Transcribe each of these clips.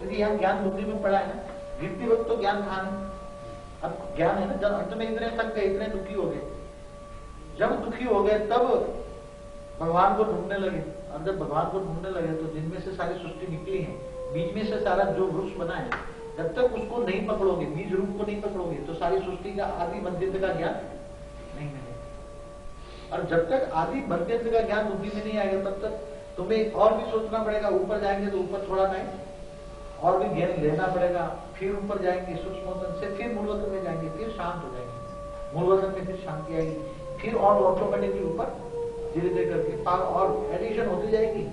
क्योंकि यहाँ ज्ञान बुद्धि में पड़ा है ना, गिरती वक्त तो ज्ञान था नहीं, अब ज्ञान है ना। जब अंत में इतने थक गए, इतने दुखी हो गए, जब दुखी हो गए तब भगवान को ढूंढने लगे, और जब भगवान को ढूंढने लगे तो जिनमें से सारी सृष्टि निकली है, बीच में से सारा जो वृक्ष बना है, जब तक उसको नहीं पकड़ोगे, बीज रूप को नहीं पकड़ोगे, तो सारी सृष्टि का आदि मध्यंत का ज्ञान नहीं मिलेगा। और जब तक आदि मध्यंत का ज्ञान बुद्धि में नहीं आएगा, तब तक तुम्हें और भी सोचना पड़ेगा। ऊपर जाएंगे तो ऊपर थोड़ा टाइम और भी ज्ञान लेना पड़ेगा, फिर ऊपर जाएंगे सूक्ष्म से, फिर मूलवतन में जाएंगे, फिर शांत हो जाएंगे, मूलवतन में फिर शांति आएगी, फिर और ऑटोमेटिकली ऊपर धीरे धीरे करके पावर और एडिशन होती जाएगी।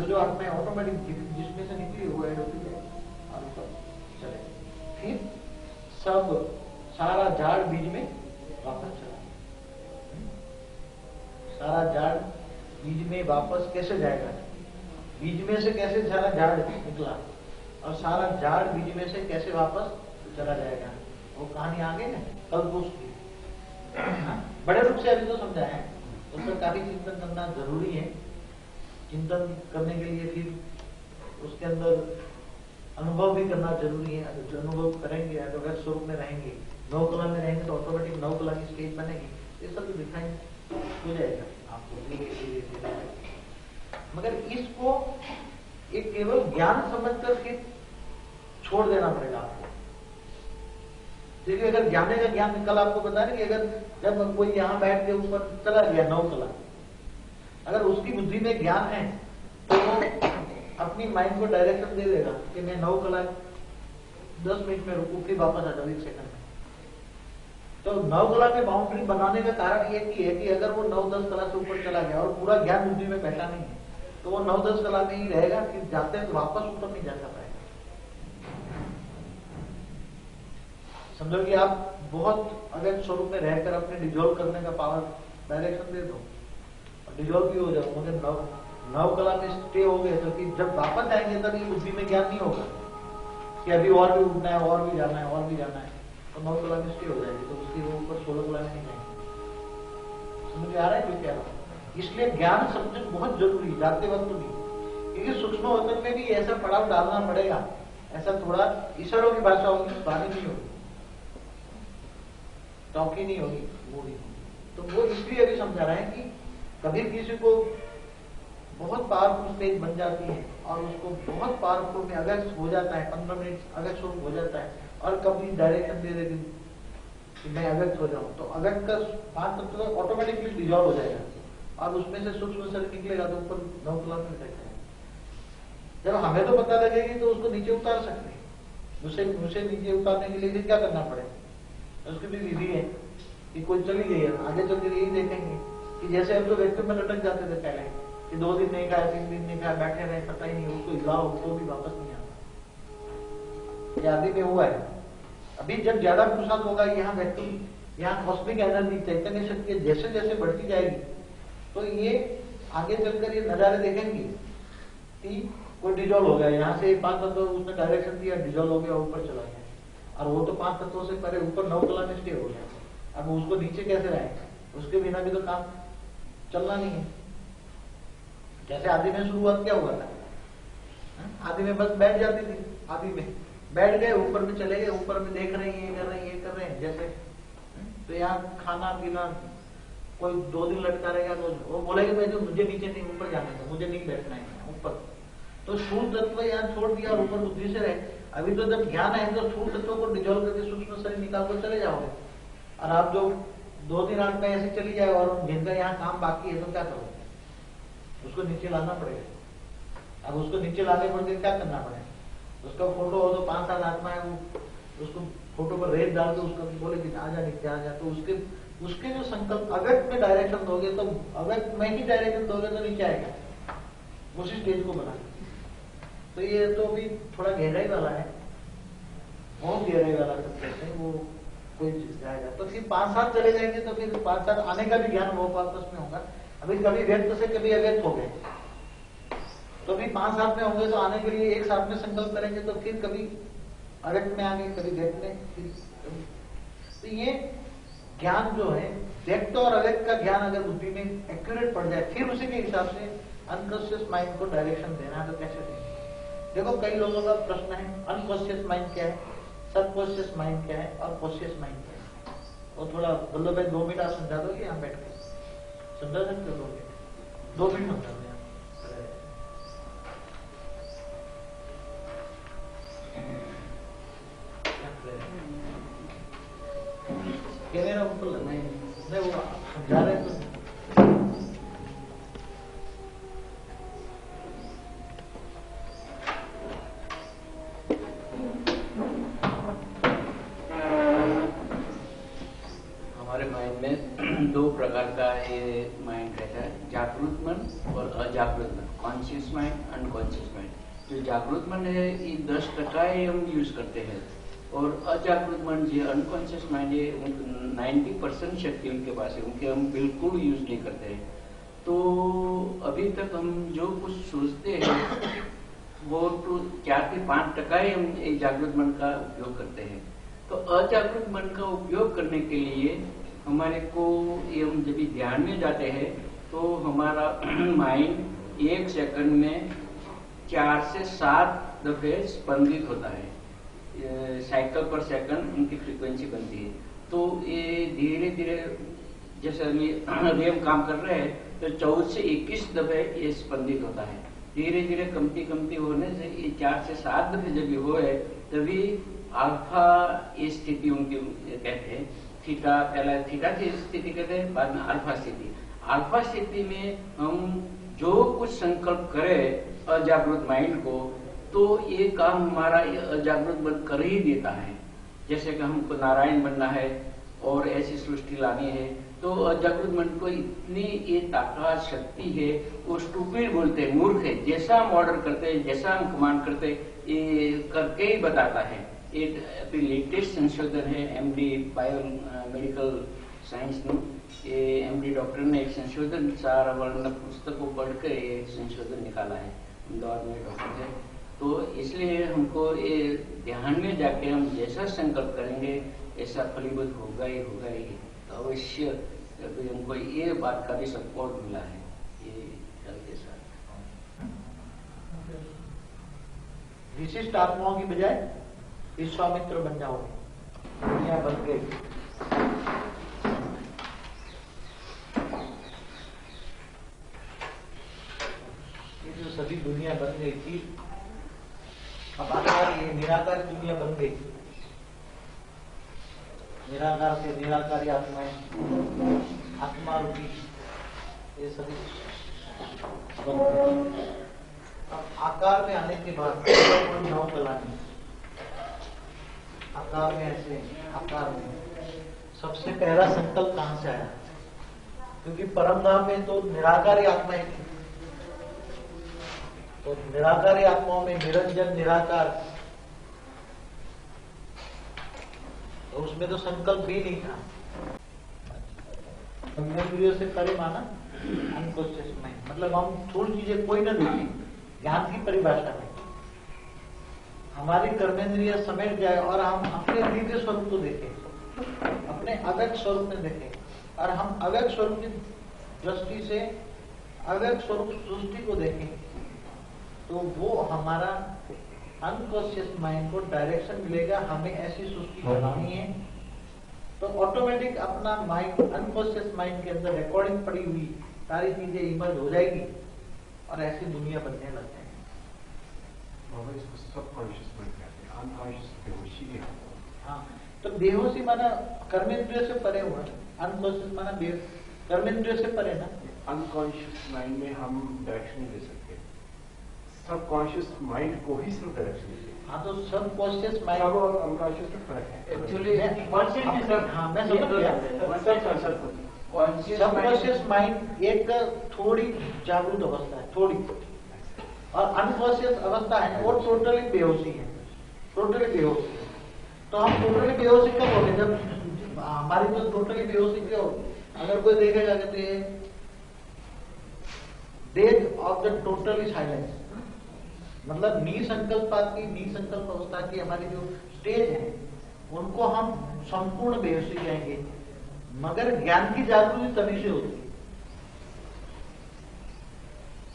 जो आत्मा है ऑटोमेटिक जिसमें से निकली वो ऐड होती जाएगी और ऊपर चले, फिर सब सारा झाड़ बीज में वापस चला। सारा झाड़ बीज में वापस कैसे जाएगा? बीज में से कैसे सारा झाड़ निकला और सारा झाड़ बीज में से कैसे वापस चला जाएगा, वो कहानी आगे है कल को उसकी बड़े रूप से अभी तो समझा है, उस पर काफी चिंतन करना जरूरी है। चिंतन करने के लिए फिर उसके अंदर अनुभव भी करना जरूरी है। जो अनुभव करेंगे, अगर स्वरूप में रहेंगे, नौ कला में रहेंगे तो ऑटोमेटिक नौ कला की स्टेज बनेगी। ये सब भी दिखाएंगे, हो जाएगा आपको धीरे। मगर इसको एक केवल ज्ञान समझकर फिर छोड़ देना पड़ेगा आपको। देखिए, अगर ज्ञाने का ज्ञान कल आपको बता रहे कि अगर जब कोई यहाँ बैठ के ऊपर चला गया नौ कला, अगर उसकी बुद्धि में ज्ञान है तो वो अपनी माइंड को डायरेक्शन दे देगा कि मैं 9 कला 10 मिनट में रुकू, फिर वापस आ जाऊँ 1 सेकंड में। तो 9 कला के बाउंड्री बनाने का कारण ये है कि अगर वो 9-10 कला से ऊपर चला गया और पूरा ज्ञान बुद्धि में बैठा नहीं है, तो वो 9-10 कला में ही रहेगा, फिर जाते हैं तो वापस ऊपर नहीं जा पाएगा। समझो कि आप बहुत अगर स्वरूप में रहकर अपने डिजोल्व करने का पावर डायरेक्शन दे दो, डिजोल्व भी हो जाओ, मगर 9 कला में स्टे हो गए तो फिर जब वापस आएंगे तब ये बुद्धि में ज्ञान नहीं होगा कि अभी और भी उठना है, और भी जाना है, और भी जाना है, तो 9 कला में स्टे हो जाएगी, तो उसके वो ऊपर 16 कला में नहीं जाएंगे। समझ आ रहा है जो कह रहा हूँ? इसलिए ज्ञान समझना बहुत जरूरी, जाते वक्त भी, क्योंकि सूक्ष्म वतन में भी ऐसा पड़ाव डालना पड़ेगा। ऐसा थोड़ा ईश्वरों की भाषा होगी, वाणी नहीं होगी, टॉकी नहीं होगी, वो नहीं होगी। तो वो इसलिए अभी समझा रहे हैं कि कभी किसी को बहुत पावरफुल स्टेज बन जाती है और उसको बहुत पावरफुल में अगर हो जाता है, 15 मिनट अगर शुरू हो जाता है, और कभी डायरेक्शन दे देती कि मैं अगस्त हो जाऊं, तो अगस्त का 5 तत्व ऑटोमेटिकली डिजॉल्व हो जाएगा और उसमें से सूक्ष्म शरीर निकलेगा तो ऊपर 9 कला में बैठा है। जब हमें तो पता लगेगी तो उसको नीचे उतार सकते हैं। उसे नीचे उतारने के लिए क्या करना पड़ेगा, उसकी भी विधि है कि कोई चली गई है, आगे चल के यही देखेंगे कि जैसे हम तो व्यक्ति में लटक जाते थे पहले कि 2 दिन नहीं खाया, 3 दिन नहीं खाया, बैठे रहे, पता ही नहीं, उसको हिलाओ तो भी वापस नहीं आता। ये आदि में हुआ है। अभी जब ज्यादा पुरुषार्थ होगा, यहाँ व्यक्ति, यहाँ कॉस्मिक एनर्जी, चैतन्य शक्ति जैसे जैसे बढ़ती जाएगी, तो ये आगे चलकर ये नजारे देखेंगे कि कोई डिजोल्व हो गया, यहाँ से 5 तत्व उसने डायरेक्शन दिया, डिजोल्व हो गया, ऊपर चला गया, और वो तो 5 तत्वों से परे ऊपर 9 कला में स्टे हो गया। अब उसको नीचे कैसे रहेगा? उसके बिना भी तो काम चलना नहीं है। जैसे आदि में शुरुआत क्या हुआ था, आदि में बस बैठ जाती थी, आदि में बैठ गए, ऊपर में चले गए, ऊपर में देख रहे हैं, ये कर रहे हैं, ये कर रहे हैं, जैसे तो यहाँ खाना पीना, कोई 2 दिन लटका रहेगा तो वो बोलेगा मैं तो मुझे नीचे नहीं ऊपर जाना है, मुझे नहीं बैठना है ऊपर, तो स्थूल तत्व यहाँ छोड़ दिया और ऊपर बुद्धि से रहे। अभी तो जब ज्ञान है तो स्थूल तत्व को डिजोल्व करके सूक्ष्म शरीर निकाल कर चले जाओगे, और आप जो 2-3 आठ में ऐसे चली जाए और जिनका यहाँ काम बाकी है तो क्या करोगे? उसको नीचे लाना पड़ेगा। अब उसको नीचे लाने पर क्या करना पड़ेगा? उसका फोटो हो तो 5-7 आत्मा है, वो उसको फोटो पर रेत डाल के उसको बोले कि आजा नीचे आजा, तो उसके जो संकल्प अगस्त में डायरेक्शन दोगे तो अगस्त में ही डायरेक्शन दोगे तो नीचे आएगा, उसी स्टेज को बना। तो ये तो अभी थोड़ा गहराई वाला है, बहुत गहराई वाला कहते हैं, वो कोई जाएगा तो फिर 5-7 चले जाएंगे तो फिर 5-7 आने का भी ज्ञान वो वापस में होगा। अभी कभी व्यक्त से कभी अव्यक्त हो गए तो भी 5-7 में होंगे, तो आने के लिए एक साथ में संकल्प करेंगे तो फिर कभी अव्यक्त में आगे, कभी व्यक्त में। तो ये ज्ञान जो है, व्यक्त और अव्यक्त का ज्ञान अगर बुद्धि में एक्यूरेट पड़ जाए, फिर उसी के हिसाब से अनकॉन्शियस माइंड को डायरेक्शन देना है तो कैसे देंगे? देखो कई लोगों का प्रश्न है अनकॉन्शियस माइंड क्या है, सबकॉन्शियस माइंड क्या है और कॉन्शियस माइंड क्या है। और थोड़ा बल्लो भाई 2 मिनट आप समझा दोगे यहाँ बैठ के, समझा सकते हो 2 मिनट समझा दो। कैमरा ऊपर लगा नहीं, वो समझा रहे तो दो प्रकार का ये माइंड रहता है, जागरूक मन और अजागरूक मन, कॉन्शियस माइंड, अनकॉन्शियस माइंड। जो जागरूक मन है ये 10% ही हम यूज करते हैं और अजागरूक मन जो अनकॉन्शियस माइंड है 90% शक्ति उनके पास है, उनके हम बिल्कुल यूज नहीं करते हैं। तो अभी तक हम जो कुछ सोचते हैं वो तो 4 से 5% ही हम जागरूक मन का उपयोग करते हैं। तो अजागरूक मन का उपयोग करने के लिए हमारे को ये हम जब ध्यान में जाते हैं तो हमारा माइंड 1 सेकंड में 4 से 7 दफे स्पंदित होता है, साइकिल पर सेकंड उनकी फ्रीक्वेंसी बनती है। तो ये धीरे धीरे जैसे अभी हम काम कर रहे हैं तो 14 से 21 दफे ये स्पंदित होता है। धीरे धीरे कमती होने से ये 4 से 7 दफे जब हो तभी अल्फा ये स्थिति उनकी कहते हैं। थीटा पहले थीटा की स्थिति कहते हैं, बाद में अल्फा स्थिति। अल्फा स्थिति में हम जो कुछ संकल्प करें अजागरूक माइंड को तो ये काम हमारा अजागरूक मन कर ही देता है। जैसे कि हमको नारायण बनना है और ऐसी सृष्टि लानी है तो अजागरूक मन को इतनी ये ताकत शक्ति है, वो स्टूपिड बोलते हैं, मूर्ख है। जैसा हम ऑर्डर करते हैं, जैसा हम कमांड करते ये करके ही बताता है। ये अभी लेटेस्ट संशोधन है एमडी बायोमेडिकल साइंस में, ये एमडी डॉक्टर ने एक संशोधन 4 वर्ण पुस्तकों पढ़कर एक संशोधन निकाला है, इंदौर में डॉक्टर है। तो इसलिए हमको ये ध्यान में जाके हम जैसा संकल्प करेंगे ऐसा फलीभूत होगा ही तो अवश्य अभी हमको ये बात का भी सपोर्ट मिला है ये कल के साथ। विशिष्ट आत्माओं की बजाय विश्वामित्र बन जाओगे, दुनिया बन गई। ये जो सभी दुनिया बन गई थी, अब आकार ये निराकार दुनिया बन गई। निराकार से निराकारी आत्माएं, आत्मा रूपी ये सभी बन गई। अब आकार में आने के बाद कोई नाव चलानी, आकार में ऐसे आकार में सबसे पहला संकल्प कहां से आया? क्योंकि परमधाम में तो निराकारी आत्माएं थी, तो निराकारी आत्माओं में निरंजन निराकार, तो उसमें तो संकल्प भी नहीं था। कर्मेंद्रियों से परे माना अनकॉन्शियस माइंड, मतलब हम थोड़ी चीजें कोई ना देखें, ज्ञान की परिभाषा में हमारी कर्मेंद्रिय समेट जाए और हम अपने दिव्य स्वरूप को देखें, अपने अव्यक्त स्वरूप में देखें और हम अव्यक्त स्वरूप की दृष्टि से अव्यक्त स्वरूप सृष्टि को देखें, तो वो हमारा अनकॉन्शियस माइंड को डायरेक्शन मिलेगा, हमें ऐसी सृष्टि बनानी है। तो ऑटोमेटिक अपना माइंड अनकॉन्शियस माइंड के अंदर रिकॉर्डिंग पड़ी हुई सारी चीजें इमर्ज हो जाएगी और ऐसी दुनिया बनने लग जाएगी। इसको सबकॉन्शियस माइंड कहते हैं, अनकॉन्शियस बेहोशी है। हाँ, तो बेहोशी माना कर्मेंद्रिय से परे हुआ, अनकॉन्शियस माना कर्मेंद्रिय से परे ना। अनकॉन्शियस माइंड में हम डायरेक्शन दे सकते हैं, सबकॉन्शियस माइंड को ही सिर्फ डायरेक्शन दे। हाँ, तो सबकॉन्शियस माइंड और अनकॉन्शियस में फर्क है एक्चुअली। हाँ, मैं समझ गया। सबकॉन्शियस माइंड एक थोड़ी जागरूक अवस्था है, थोड़ी, और अनकॉन्शियस अवस्था है वो टोटली बेहोशी है, टोटली बेहोशी है। तो हम टोटली बेहोशी कब होंगे? जब हमारी तो टोटली बेहोशी क्यों होगी? अगर कोई देखेगा कहते हैं days of the totally silence, मतलब निसंकल्प अवस्था की हमारी जो स्टेज है उनको हम संपूर्ण बेहोशी जाएंगे। मगर ज्ञान की जागृति तभी से होती है,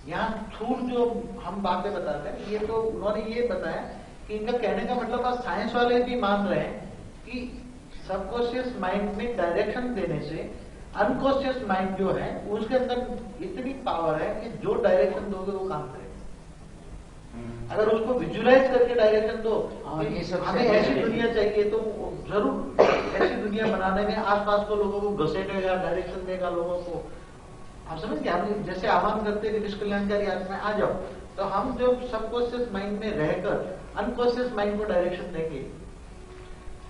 यहाँ स्थूल जो हम बातें बताते हैं, ये तो उन्होंने ये बताया कि इनका कहने का मतलब आप साइंस वाले भी मान रहे हैं कि सबकॉन्शियस माइंड में डायरेक्शन देने से अनकॉन्शियस माइंड जो है उसके अंदर इतनी पावर है कि जो डायरेक्शन दोगे वो काम करेगा। अगर उसको विजुलाइज करके डायरेक्शन दो, ये सब हमें ऐसी दुनिया चाहिए, तो जरूर ऐसी दुनिया बनाने में आसपास को लोगों को घसीटेगा, डायरेक्शन देगा लोगों को। आप समझ गए? हम जैसे आह्वान करते हैं कि निष्कल्याणकारी आत्मा आ जाओ, तो हम जो सबकॉन्शियस माइंड में रहकर अनकॉन्शियस माइंड को डायरेक्शन देंगे,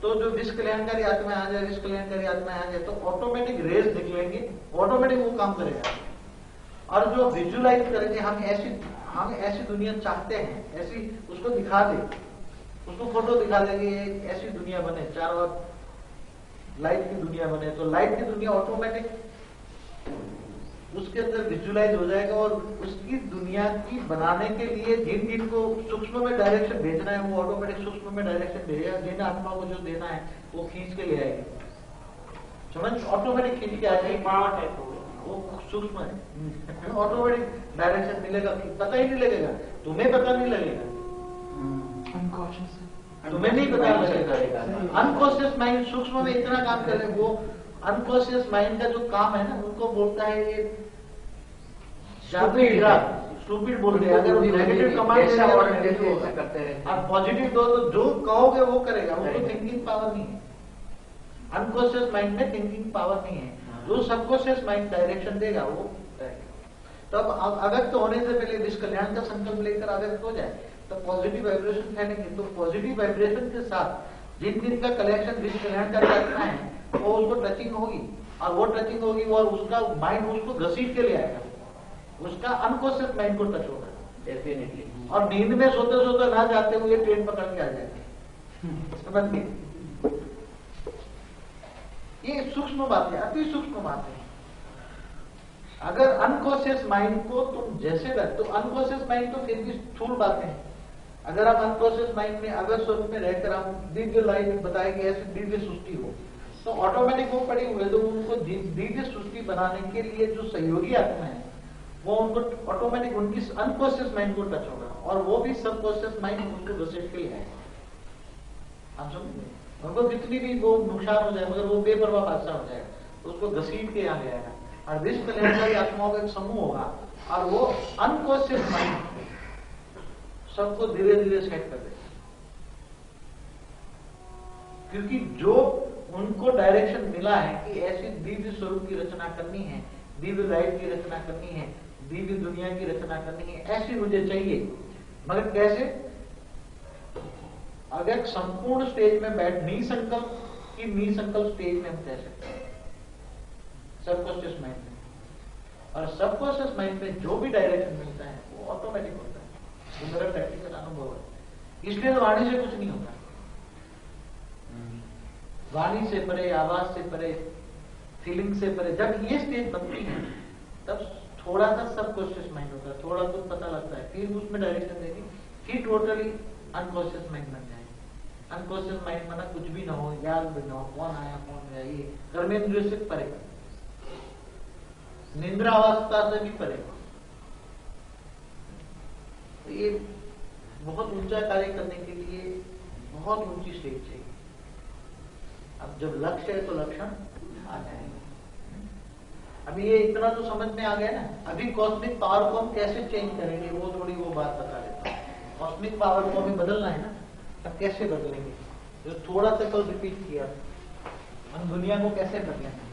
तो जो निष्कल्याणकारी आत्मा आ जाए, निष्कल्याणकारी आत्मा आ जाए, तो ऑटोमेटिक रेस निकलेंगे, ऑटोमेटिक वो काम करेगा। और जो विजुलाइज करेंगे, हम ऐसी दुनिया चाहते हैं, ऐसी उसको दिखा दे, उसको फोटो दिखा देंगे, ऐसी दुनिया बने, चारों ओर लाइट की दुनिया बने, तो लाइट की दुनिया ऑटोमेटिक उसके अंदर विजुलाइज हो जाएगा। और उसकी दुनिया की बनाने के लिए जिन जिन को सूक्ष्म में डायरेक्शन भेजना है, वो ऑटोमेटिक सूक्ष्म में डायरेक्शन भेजेगा। जिन आत्मा को जो देना है वो खींच के ले आएगी, समझ, ऑटोमेटिक खींच के आएगी, वो सूक्ष्म है, ऑटोमेटिक डायरेक्शन मिलेगा, पता ही नहीं लगेगा, तुम्हें पता नहीं लगेगा, तुम्हें नहीं पता लगेगा। अनकॉन्शियस माइंड सूक्ष्म में इतना काम करे, वो अनकॉन्शियस माइंड का जो काम है ना, उनको बोलता है ये स्टूपिड बोलते हैं। अगर नेगेटिव कमांड करते हैं, आप पॉजिटिव दो तो जो कहोगे वो करेगा, उसको थिंकिंग पावर नहीं है। अनकॉन्शियस माइंड में थिंकिंग पावर नहीं है, जो सबकॉन्शियस माइंड डायरेक्शन देगा वो करेगा। तब अव्यक्त होने से पहले निष्कल्याण का संकल्प लेकर अव्यक्त हो जाए, तो पॉजिटिव वाइब्रेशन फैलेंगे। तो पॉजिटिव वाइब्रेशन के साथ जिन जिन का कलेक्शन निष्कल्याण का करना है, वो उसको टचिंग होगी, और वो टचिंग होगी और उसका माइंड उसको घसीट के ले आएगा, उसका अनकॉन्शियस माइंड को टच होगा डेफिनेटली। और नींद में सोते सोते ना जाते हुए ट्रेन पकड़ के आ जाएंगे, समझ गए? ये सूक्ष्म बात है, अति सूक्ष्म बात है। अगर अनकॉन्शियस माइंड को तुम जैसे रख, तो अनकॉन्शियस माइंड तो फिर भी स्थूल बातें हैं। अगर आप अनकॉन्शियस माइंड में अगर स्वरूप में रहकर आप दिव्य लाइट बताएंगे, ऐसी दिव्य सृष्टि हो, तो ऑटोमेटिक वो पड़े हुए, तो उनको दिव्य सृष्टि बनाने के लिए जो सहयोगी आत्मा है, वो उनको ऑटोमेटिक उनकी अनकॉन्शियस माइंड को टच होगा, और वो भी सबकॉन्शियस माइंड उनको घसीट के ले आएगा। आप समझे? उनको कितनी भी वो नुकसान हो जाए, मगर वो बेपरवाह बादशाह हो जाएगा, तो उसको घसीट के यहाँ ले आएगा। और विश्व कल्याणकारी आत्माओं का एक समूह होगा, और वो अनकॉन्शियस माइंड सबको धीरे धीरे सेट कर देगा। क्योंकि जो उनको डायरेक्शन मिला है कि ऐसी दिव्य स्वरूप की रचना करनी है, दिव्य लाइट की रचना करनी है, दिव्य दुनिया की रचना करनी है, ऐसी मुझे चाहिए। मगर कैसे? अगर संपूर्ण स्टेज में बैठ निसंकल्प की निसंकल्प स्टेज में हम कह सकते हैं सबकॉन्शियस माइंड में, और सबकॉन्शियस माइंड में जो भी डायरेक्शन मिलता है वो ऑटोमेटिक होता है। तो मेरा प्रैक्टिकल अनुभव है, इसलिए तो वाणी से कुछ नहीं होता। वाणी से परे, आवाज से परे, फीलिंग से परे, जब ये स्टेज बनती है तब थोड़ा सा सबकॉन्शियस माइंड होता है, थोड़ा तो पता लगता है, फिर उसमें डायरेक्शन देगी, फिर टोटली अनकॉन्शियस माइंड बन जाए। अनकॉन्शियस माइंड माना कुछ भी ना हो, याद भी ना हो, कौन आया कौन गया, ये कर्मेंद्रिय से परे, निंद्रावस्था से भी परे। तो ये बहुत ऊंचा कार्य करने के लिए बहुत ऊंची स्टेज चाहिए। अब जब लक्ष्य है तो लक्षण आ जाएंगे। अभी ये इतना तो समझ में आ गया ना। अभी कॉस्मिक पावर को हम कैसे चेंज करेंगे, वो थोड़ी वो बात बता देता हूँ। कॉस्मिक पावर को हमें बदलना है ना, अब कैसे बदलेंगे? जो थोड़ा सा कल रिपीट किया, हम दुनिया को कैसे बदलेंगे?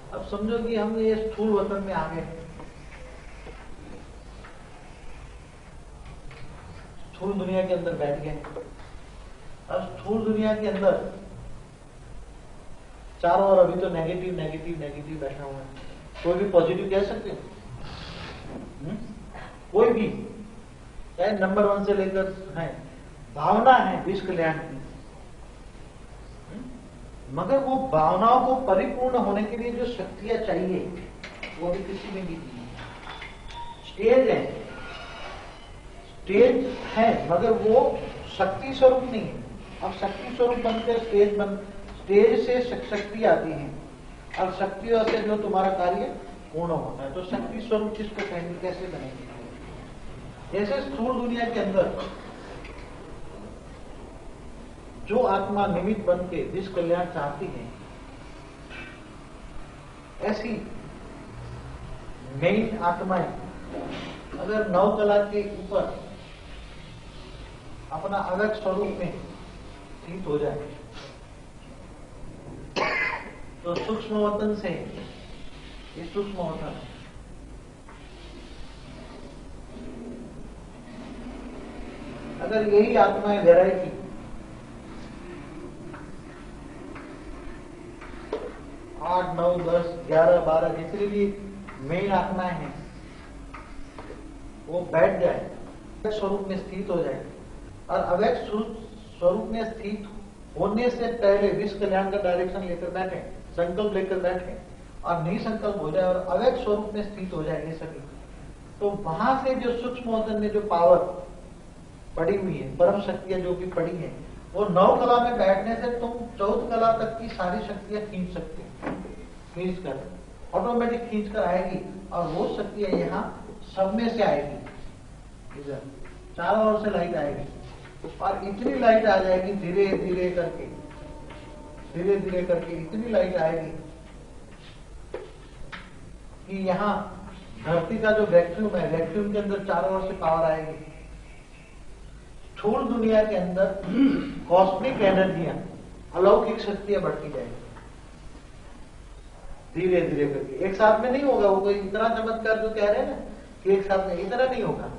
अब समझो कि हम ये स्थूल वतन में आ गए, स्थूल दुनिया के अंदर बैठ गए। अब स्थूल दुनिया के अंदर चारों ओर अभी तो नेगेटिव नेगेटिव नेगेटिव बैठा हुआ है। कोई भी पॉजिटिव कह सकते हैं? कोई भी, चाहे नंबर 1 से लेकर है, भावना है विश्व कल्याण की, मगर वो भावनाओं को परिपूर्ण होने के लिए जो शक्तियां चाहिए वो भी किसी में भी नहीं है। स्टेज है, स्टेज है मगर वो शक्ति स्वरूप नहीं है। अब शक्ति स्वरूप बनकर स्टेज से शक्ति आती है और शक्तियों से जो तुम्हारा कार्य पूर्ण होता है। तो शक्ति स्वरूप किसको कहेंगे, कैसे बनेंगे? जैसे स्थूल दुनिया के अंदर जो आत्मा निमित्त बन के विश्व कल्याण चाहती है, ऐसी मेन आत्माएं अगर नव कला के ऊपर अपना अलग स्वरूप में स्थित हो जाए तो सूक्ष्म वतन से ये सूक्ष्म वतन अगर यही आत्माएं गहराई की 8, 9, 10, 11, 12 जितनी भी मेन आत्माएं हैं वो बैठ जाए, स्वरूप में स्थित हो जाए और अवैध स्वरूप में स्थित होने से पहले विश्व कल्याण का डायरेक्शन लेकर बैठे, संकल्प लेकर बैठे और निसंकल्प हो जाए और अवैध स्वरूप में स्थित हो जाए ये सभी, तो वहां से जो सूक्ष्म वतन में जो पावर पड़ी हुई है, परम शक्तियां जो भी पड़ी है, वो नव कला में बैठने से तुम 14 कला तक की सारी शक्तियां खींच सकते हो, खींच कर ऑटोमेटिक खींच कर आएगी और वो शक्तियां यहाँ सब में से आएगी, इधर चारों ओर से लाइट आएगी और इतनी लाइट आ जाएगी धीरे धीरे करके इतनी लाइट आएगी कि यहाँ धरती का जो वैक्यूम है, वैक्यूम के अंदर चारों ओर से पावर आएगी। स्थूल दुनिया के अंदर कॉस्मिक एनर्जियां, अलौकिक शक्तियां बढ़ती जाएगी धीरे धीरे करके। एक साथ में नहीं होगा वो, कोई इतना चमत्कार जो कह रहे हैं ना कि एक साथ में, इतना नहीं होगा,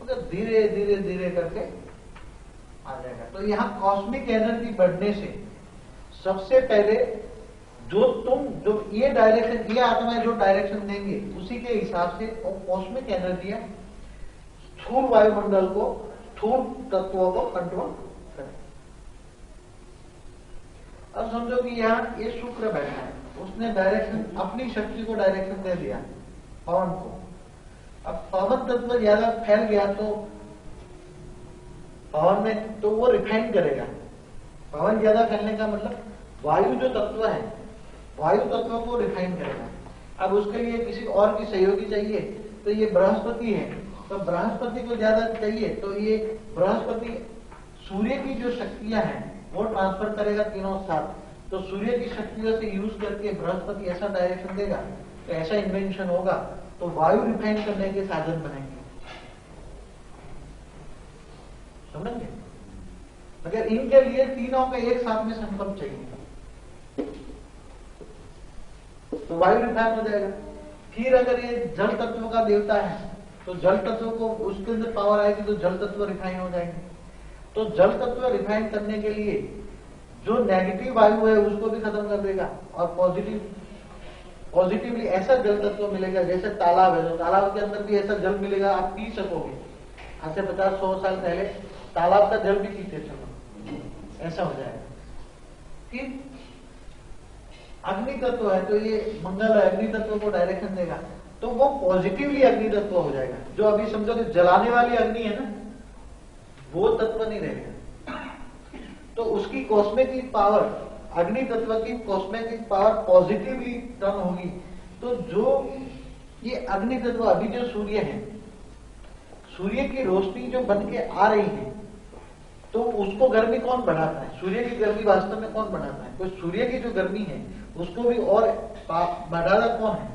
मगर धीरे धीरे धीरे करके आ जाएगा। तो यहाँ कॉस्मिक एनर्जी बढ़ने से सबसे पहले जो ये डायरेक्शन, ये आत्माएं जो डायरेक्शन देंगे उसी के हिसाब से कॉस्मिक एनर्जियां स्थूल वायुमंडल को, स्थूल तत्वों को कंट्रोल करें। अब समझो कि यहाँ ये शुक्र बैठा है, उसने डायरेक्शन, अपनी शक्ति को डायरेक्शन दे दिया पवन को। अब पवन तत्व ज्यादा फैल गया तो पवन में तो वो रिफाइन करेगा। पवन ज्यादा फैलने का मतलब वायु जो तत्व है, वायु तत्व को रिफाइन करेगा। अब उसके लिए किसी और की सहयोगी चाहिए, तो ये बृहस्पति है, तो बृहस्पति को ज्यादा चाहिए, तो ये बृहस्पति सूर्य की जो शक्तियां हैं वो ट्रांसफर करेगा तीनों साथ। तो सूर्य की शक्तियों से यूज करके बृहस्पति ऐसा डायरेक्शन देगा, तो ऐसा इन्वेंशन होगा, तो वायु रिफाइन करने के साधन बनेंगे। समझेंगे? मगर इनके लिए तीनों का एक साथ में संकल्प चाहिए, तो वायु रिफाइन हो जाएगा। फिर अगर ये जल तत्व का देवता है तो जल तत्व को, उसके अंदर पावर आएगी तो जल तत्व रिफाइन हो जाएंगे। तो जल तत्व रिफाइन करने के लिए जो नेगेटिव वायु है उसको भी खत्म कर देगा और पॉजिटिवली ऐसा जल तत्व मिलेगा। जैसे तालाब है, तो तालाब के अंदर भी ऐसा जल मिलेगा, आप पी सकोगे। आज से 50-100 साल पहले तालाब का जल भी पीते चलो, ऐसा हो जाएगा। फिर अग्नि तत्व है, तो ये मंगल अग्नि तत्व को डायरेक्शन देगा, तो वो पॉजिटिवली अग्नि तत्व हो जाएगा। जो अभी समझो कि जलाने वाली अग्नि है ना, वो तत्व नहीं रहेगा। तो उसकी कॉस्मेटिक पावर, अग्नि तत्व की कॉस्मेटिक पावर पॉजिटिवली टर्न होगी। तो जो ये अग्नि तत्व, अभी जो सूर्य है, सूर्य की रोशनी जो बन के आ रही है, तो उसको गर्मी कौन बढ़ाता है? सूर्य की गर्मी वास्तव में कौन बढ़ाता है? तो सूर्य की जो गर्मी है उसको भी और बढ़ाता कौन है?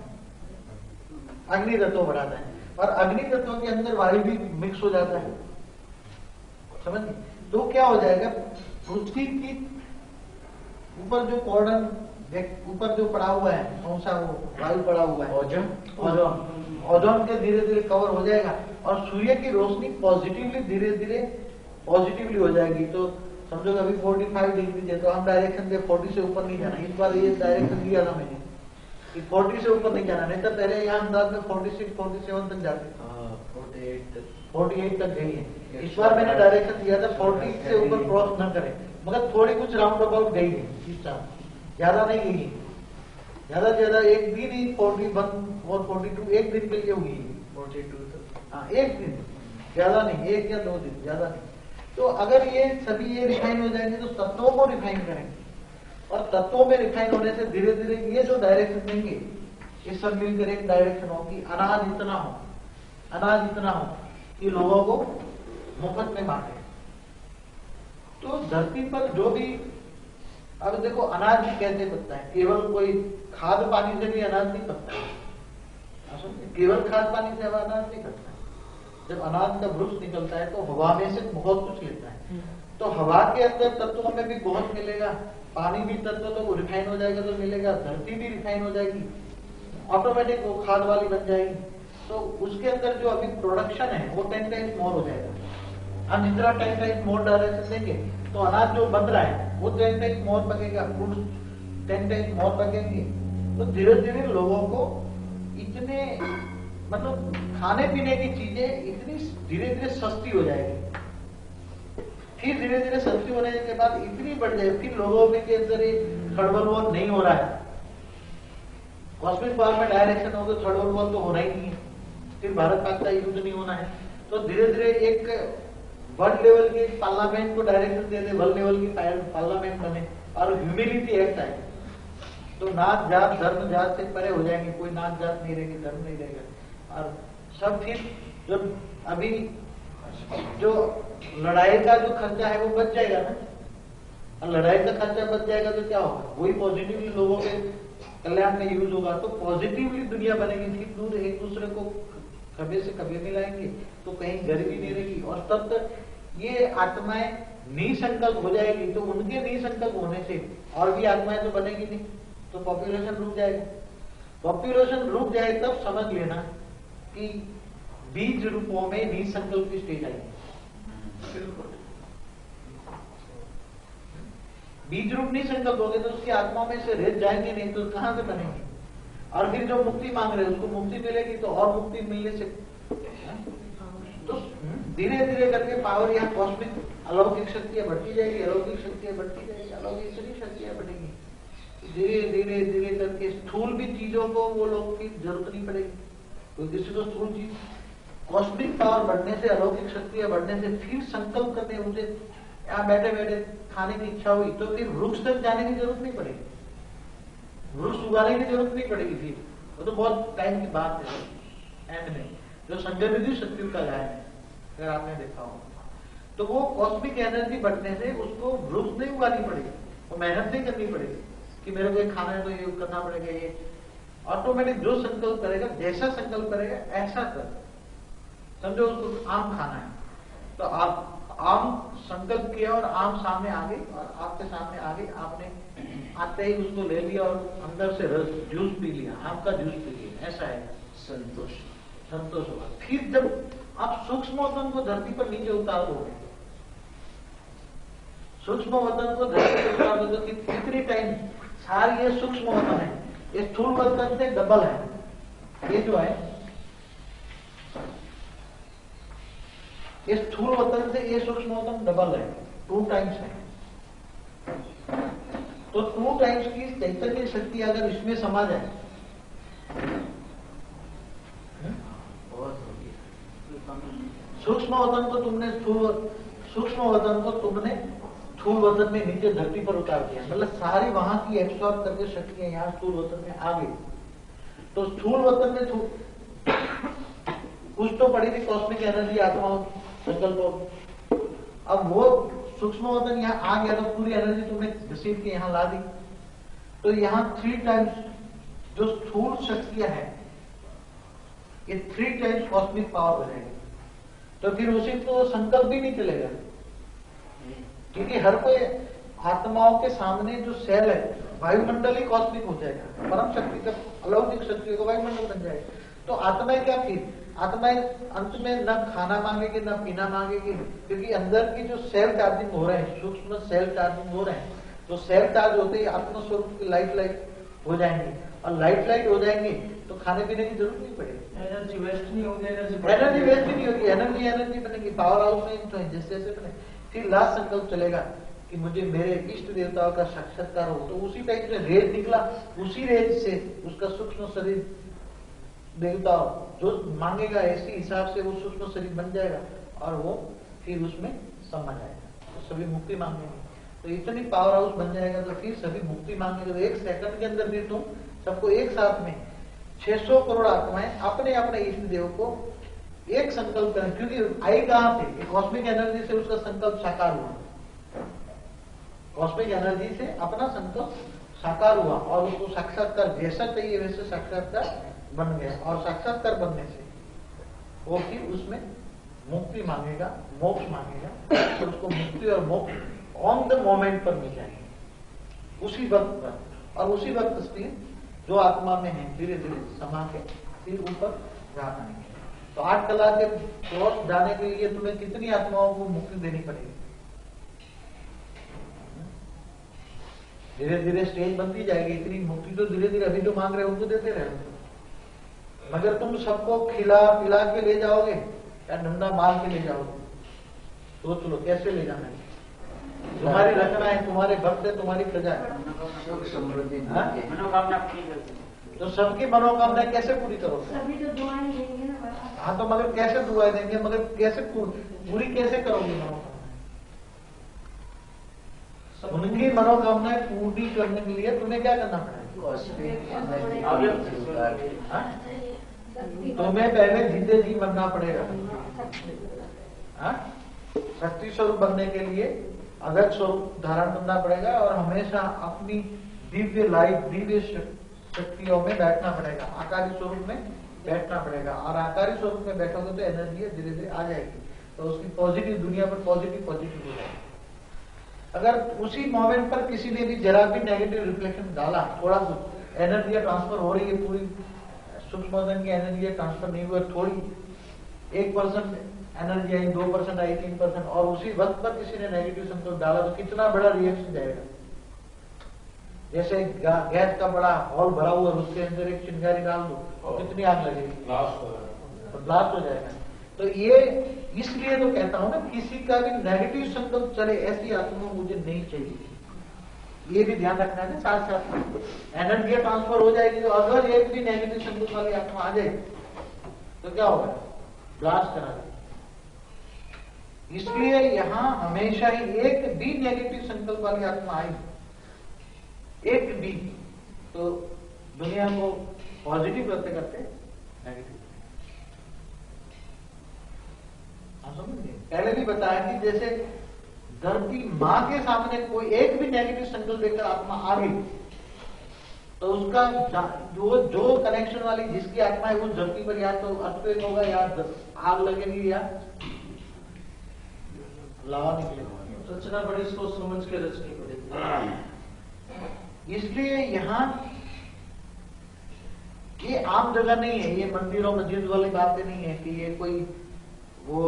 अग्नि तत्व बढ़ाता है। और अग्नि तत्व के अंदर वायु भी मिक्स हो जाता है, समझिए। तो क्या हो जाएगा, पृथ्वी की ऊपर जो कॉर्डन, ऊपर जो पड़ा हुआ है, कौन सा वो वायु पड़ा हुआ है, ओजोन के धीरे धीरे कवर हो जाएगा और सूर्य की रोशनी पॉजिटिवली धीरे धीरे पॉजिटिवली हो जाएगी। तो समझो अभी 45 डिग्री है तो हम डायरेक्शन दे 40 से ऊपर नहीं जाना। इस बार ये डायरेक्शन दिया था मैंने कि 40 से ऊपर नहीं जाना, नहीं तो पहले यहाँ अंदाज में 46 47 तक जाते, 48 तक गई है। इस बार मैंने डायरेक्शन दिया था 40 से ऊपर क्रॉस न करें, मगर थोड़ी कुछ राउंड अबाउट गई है इस टाइम, ज्यादा नहीं गई है, ज्यादा से ज्यादा एक दिन ही 41 और 42 एक दिन के लिए हुई है, 42 हाँ एक दिन, ज्यादा नहीं, एक या 2 दिन, ज्यादा नहीं। तो अगर ये सभी ये रिफाइन हो जाएंगे तो तत्वों को रिफाइन करेंगे, और तत्वों में रिफाइन होने से धीरे धीरे ये जो डायरेक्शन देंगे ये सब मिलकर एक डायरेक्शन होगी। अनाज इतना हो कि लोगों को मुफ्त में बांटे। तो धरती पर जो भी, अब देखो अनाज भी कैसे पकता है, केवल कोई खाद पानी से भी अनाज नहीं पकता है, केवल खाद पानी से अनाज नहीं पकता है। जब अनाज का वृक्ष निकलता है तो हवा में से बहुत कुछ लेता है, तो हवा के अंदर तत्वों में भी बहुत मिलेगा, पानी भी तत्व तो रिफाइन हो जाएगा तो मिलेगा, धरती भी रिफाइन हो जाएगी, ऑटोमेटिक वो खाद वाली बन जाएगी। तो उसके अंदर जो अभी प्रोडक्शन है वो 10 टाइम्स मोर हो जाएगा। हम जितना 10 टाइम्स मोर डायरेक्शन देंगे तो अनाज जो बन रहा है वो 10 टाइम्स मोर पकेगा, फ्रूट 10 टाइम्स मोर पकेंगे। तो धीरे धीरे लोगों को इतने मतलब खाने पीने की चीजें इतनी धीरे धीरे सस्ती हो जाएगी, फिर धीरे धीरे सस्ती होने के बाद इतनी बढ़ जाए, फिर लोगों में के अंदर थर्ड वर्ल्ड वॉर नहीं हो रहा है। कॉस्मिक वॉर में डायरेक्शन हो तो थर्ड वर्ल्ड वॉर तो होना ही नहीं है, फिर भारत पाक का युद्ध नहीं होना है। तो धीरे धीरे एक वर्ल्ड लेवल की पार्लियामेंट को डायरेक्शन दे दे, वर्ल्ड लेवल की पार्लियामेंट बने और ह्यूमिलिटी एक्ट आए, तो नाच जात धर्म जात से परे हो जाएंगे, कोई नाच जात नहीं रहेगी, धर्म नहीं रहेगा, और सब फिर जब अभी जो लड़ाई का जो खर्चा है वो बच जाएगा ना, और लड़ाई का खर्चा बच जाएगा तो क्या होगा, वही पॉजिटिवली लोगों के कल्याण में यूज होगा। तो पॉजिटिवली दुनिया बनेगी, फिर दूर एक दूसरे को कभी से कभी मिलाएंगे तो कहीं गरीबी नहीं रहेगी, और तब तक ये आत्माएं निसंकल्प हो जाएगी। तो उनके निसंकल्प होने से और भी आत्माएं तो बनेगी नहीं, तो पॉपुलेशन रुक जाएगा। पॉपुलेशन रुक जाए तब समझ लेना कि बीज रूपों में निसंकल्प की स्टेज आएगी। बीज रूप नहीं संकल्प हो गए तो उसकी आत्माओं में से रह जाएंगे नहीं, तो कहां से बनेंगे। और फिर जो मुक्ति मांग रहे हैं उसको मुक्ति मिलेगी तो और मुक्ति मिलने से तो धीरे धीरे करके पावर यहाँ कॉस्मिक अलौकिक शक्तियां बढ़ती जाएगी, अलौकिक शक्तियां बढ़ती जाएगी, अलौकिक सभी शक्तियां बढ़ेगी। धीरे धीरे धीरे करके स्थूल भी चीजों को वो लोग की जरूरत नहीं पड़ेगी, तो किसी को स्थूल चीज कॉस्मिक पावर बढ़ने से, अलौकिक शक्तियां बढ़ने से फिर संकल्प करने, मुझे यहाँ बैठे बैठे खाने की इच्छा हुई तो फिर वृक्ष तक जाने की जरूरत नहीं पड़ेगी, वृक्ष उगाने की जरूरत नहीं पड़ेगी, फिर वो तो बहुत टाइम की बात है एंड में। जो संगनिधि शक्ति का गायन है अगर आपने देखा हो तो वो कॉस्मिक एनर्जी बढ़ने से उसको वृक्ष नहीं उगानी पड़ेगी, वो मेहनत नहीं करनी पड़ेगी कि मेरे को खाना है तो ये करना पड़ेगा, ये ऑटोमेटिक जो संकल्प करेगा, जैसा संकल्प करेगा ऐसा कर। समझो उसको आम खाना है तो आप आम संकल्प किया और आम सामने आ गई और आपके सामने आ गई, आपने आते ही उसको ले लिया और अंदर से रस जूस पी लिया, आम का जूस पी लिया, ऐसा है संतोष होगा। फिर जब आप सूक्ष्म वतन को धरती पर नीचे उतारोगे, सूक्ष्म वतन को धरती पर उतार दो तो कितनी टाइम सारी ये सूक्ष्म वतन है, ये स्थूल वतन से डबल है, ये जो है ये स्थूल वतन से ये सूक्ष्म वतन डबल है, 2 टाइम्स है। तो 2 टाइम्स की चैतन्य शक्ति अगर इसमें समा जाए सूक्ष्म वतन को तुमने सूक्ष्म वतन को तुमने स्थूल वतन में नीचे धरती पर उतार दिया, मतलब सारी वहां की एब्सॉर्ब करके शक्तियां यहाँ स्थूल वतन में आ गई। तो स्थूल वतन में कुछ तो पड़ी थी कॉस्मिक एनर्जी आत्माओं संकल्पों, अब वो सूक्ष्म वतन यहाँ आ गया तो पूरी एनर्जी तुमने घसीट के यहाँ ला दी, तो यहाँ 3 टाइम्स जो स्थूल शक्तियां हैं ये 3 टाइम्स कॉस्मिक पावर हो जाएगी। तो फिर उसी तो संकल्प भी नहीं चलेगा, क्योंकि हर कोई आत्माओं के सामने जो सेल है वायुमंडल ही कॉस्मिक हो जाएगा, परम शक्ति का अलौकिक शक्ति का वायुमंडल बन जाएगा। तो आत्माएं क्या फिर आत्माएं अंत में न खाना मांगेगी न पीना मांगेगी, क्योंकि अंदर की जो सेल चार्जिंग हो रहे हैं, सूक्ष्म सेल चार्जिंग हो रहे हैं, तो सेल चार्ज होते ही आत्मस्वरूप की लाइट हो जाएंगे, और लाइट हो जाएंगे तो खाने पीने की जरूरत नहीं पड़ेगी, एनर्जी वेस्ट नहीं होगी, एनर्जी वेस्ट भी नहीं होगी, एनर्जी बनेगी, पावर हाउस में तो जैसे जैसे बने। फिर लास्ट संकल्प चलेगा कि मुझे मेरे इष्ट देवताओं का साक्षात्कार हो, तो उसी टाइप से रेज निकला, उसी रेज से उसका सूक्ष्म शरीर देवता जो मांगेगा ऐसे हिसाब से वो सूक्ष्म शरीर बन जाएगा और वो फिर उसमें समा जाएगा, तो सभी मुक्ति मांगेंगे। तो इतनी पावर हाउस बन जाएगा तो फिर सभी मुक्ति मांगेंगे। तो एक सेकंड के अंदर भी तुम सबको एक साथ में 600 करोड़ आत्माएं अपने अपने इष्ट देव को एक संकल्प करें, क्योंकि आई कहां से, कॉस्मिक एनर्जी से उसका संकल्प साकार हुआ, कॉस्मिक एनर्जी से अपना संकल्प साकार हुआ और उसको साक्षात्कार जैसा चाहिए वैसे साक्षात्कार बन गया, और साक्षात्कार बनने से वो फिर उसमें मुक्ति मांगेगा, मोक्ष मांगेगा, तो उसको मुक्ति और मोक्ष ऑन द मोमेंट पर मिल जाएंगे उसी वक्त पर, और उसी वक्त स्थिर जो आत्मा में है धीरे धीरे समा के फिर ऊपर जा पाएंगे। तो 8 कला के क्रॉस जाने के लिए तुम्हें कितनी आत्माओं को मुक्ति देनी पड़ेगी, धीरे धीरे स्टेज बनती जाएगी। इतनी मुक्ति तो धीरे धीरे अभी जो मांग रहे हो उनको देते रहे, मगर तुम सबको खिला पिला के ले जाओगे या धंधा मार के ले जाओगे, सोच लो कैसे ले जाना है। तुम्हारी रचना है, तुम्हारे भक्त है, तुम्हारी प्रजा है, मनोकामना तो सबकी मनोकामना कैसे पूरी करोगे? सभी तो दुआएं देंगे ना। हाँ तो मगर कैसे दुआएं देंगे, मगर कैसे पूरी कैसे करोगे मनोकामना? उनकी मनोकामनाएं पूरी करने के लिए तुम्हें क्या करना पड़ेगा? तुम्हें पहले जीते जी मरना पड़ेगा। शक्ति स्वरूप बनने के लिए अव्यक्त स्वरूप धारण करना पड़ेगा और हमेशा अपनी दिव्य लाइफ, दिव्य शक्तियों में बैठना पड़ेगा, आकारी स्वरूप में बैठना पड़ेगा। और आकारी स्वरूप में बैठोगे तो एनर्जी धीरे धीरे आ जाएगी, तो उसकी पॉजिटिव दुनिया पर पॉजिटिव हो जाएगी। अगर उसी मोमेंट पर किसी ने भी जरा भी नेगेटिव रिफ्लेक्शन डाला, थोड़ा सा एनर्जी ट्रांसफर हो रही है, पूरी सूक्ष्म की एनर्जी ट्रांसफर नहीं हुआ, थोड़ी 1% एनर्जी आई, 2% आई, 3%, और उसी वक्त पर किसी ने नेगेटिव संकल्प डाला तो कितना बड़ा रिएक्शन जाएगा। जैसे गैस का बड़ा हॉल भरा हुआ, उसके अंदर एक चिंगारी डाल दो तो कितनी आग लगेगी, ब्लास्ट हो जाएगा। तो ये इसलिए तो कहता हूं ना, किसी का भी नेगेटिव संकल्प चले ऐसी आत्मा मुझे नहीं चाहिए, ये भी ध्यान रखना है। साथ साथ एनर्जी ट्रांसफर हो जाएगी, तो अगर एक भी नेगेटिव संकल्प वाली आत्मा आ जाए तो क्या होगा? ब्लास्ट करा देगा। इसलिए यहां हमेशा ही एक भी नेगेटिव संकल्प वाली आत्मा आई, एक भी, तो दुनिया को पॉजिटिव करते करते नेगेटिव। पहले भी बताया कि जैसे धरती मां के सामने कोई एक भी नेगेटिव संकल्प लेकर आत्मा आ गई तो उसका जो कनेक्शन वाली जिसकी आत्मा है वो धरती पर या तो अर्थक्वेक होगा, या आग लगेगी, या लावा निकलेगा। रचना बड़ी सोच समझ के रचनी पड़ेगी। इसलिए यहाँ ये आम जगह नहीं है, ये मंदिरों मस्जिद वाली बातें नहीं है कि ये कोई वो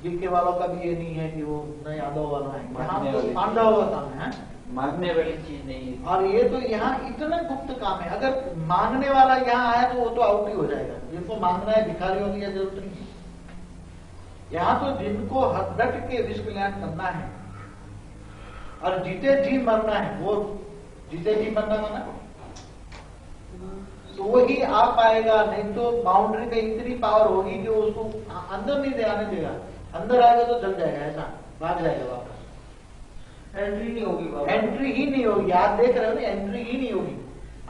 जीके वालों का भी ये नहीं है कि वो न यादव वाला है, यहाँ तो पांडव का काम है, मांगने वाली चीज नहीं है। और ये तो यहाँ इतना गुप्त काम है। अगर मांगने वाला यहाँ आया तो वो तो आउट ही हो जाएगा, जिनको मांगना है भिखारियों की जरूरत नहीं। यहाँ तो जिनको डट के विश्व कल्याण करना है और जीते जी मरना है, वो जीते जी मरना माना तो वही आ पाएगा, नहीं तो बाउंड्री पे इतनी पावर होगी जो उसको अंदर नहीं दे आने देगा। अंदर आएगा तो जल जाएगा, ऐसा भाग जाएगा वापस, एंट्री नहीं होगी, एंट्री ही नहीं होगी। आप देख रहे हो ना, एंट्री ही नहीं होगी।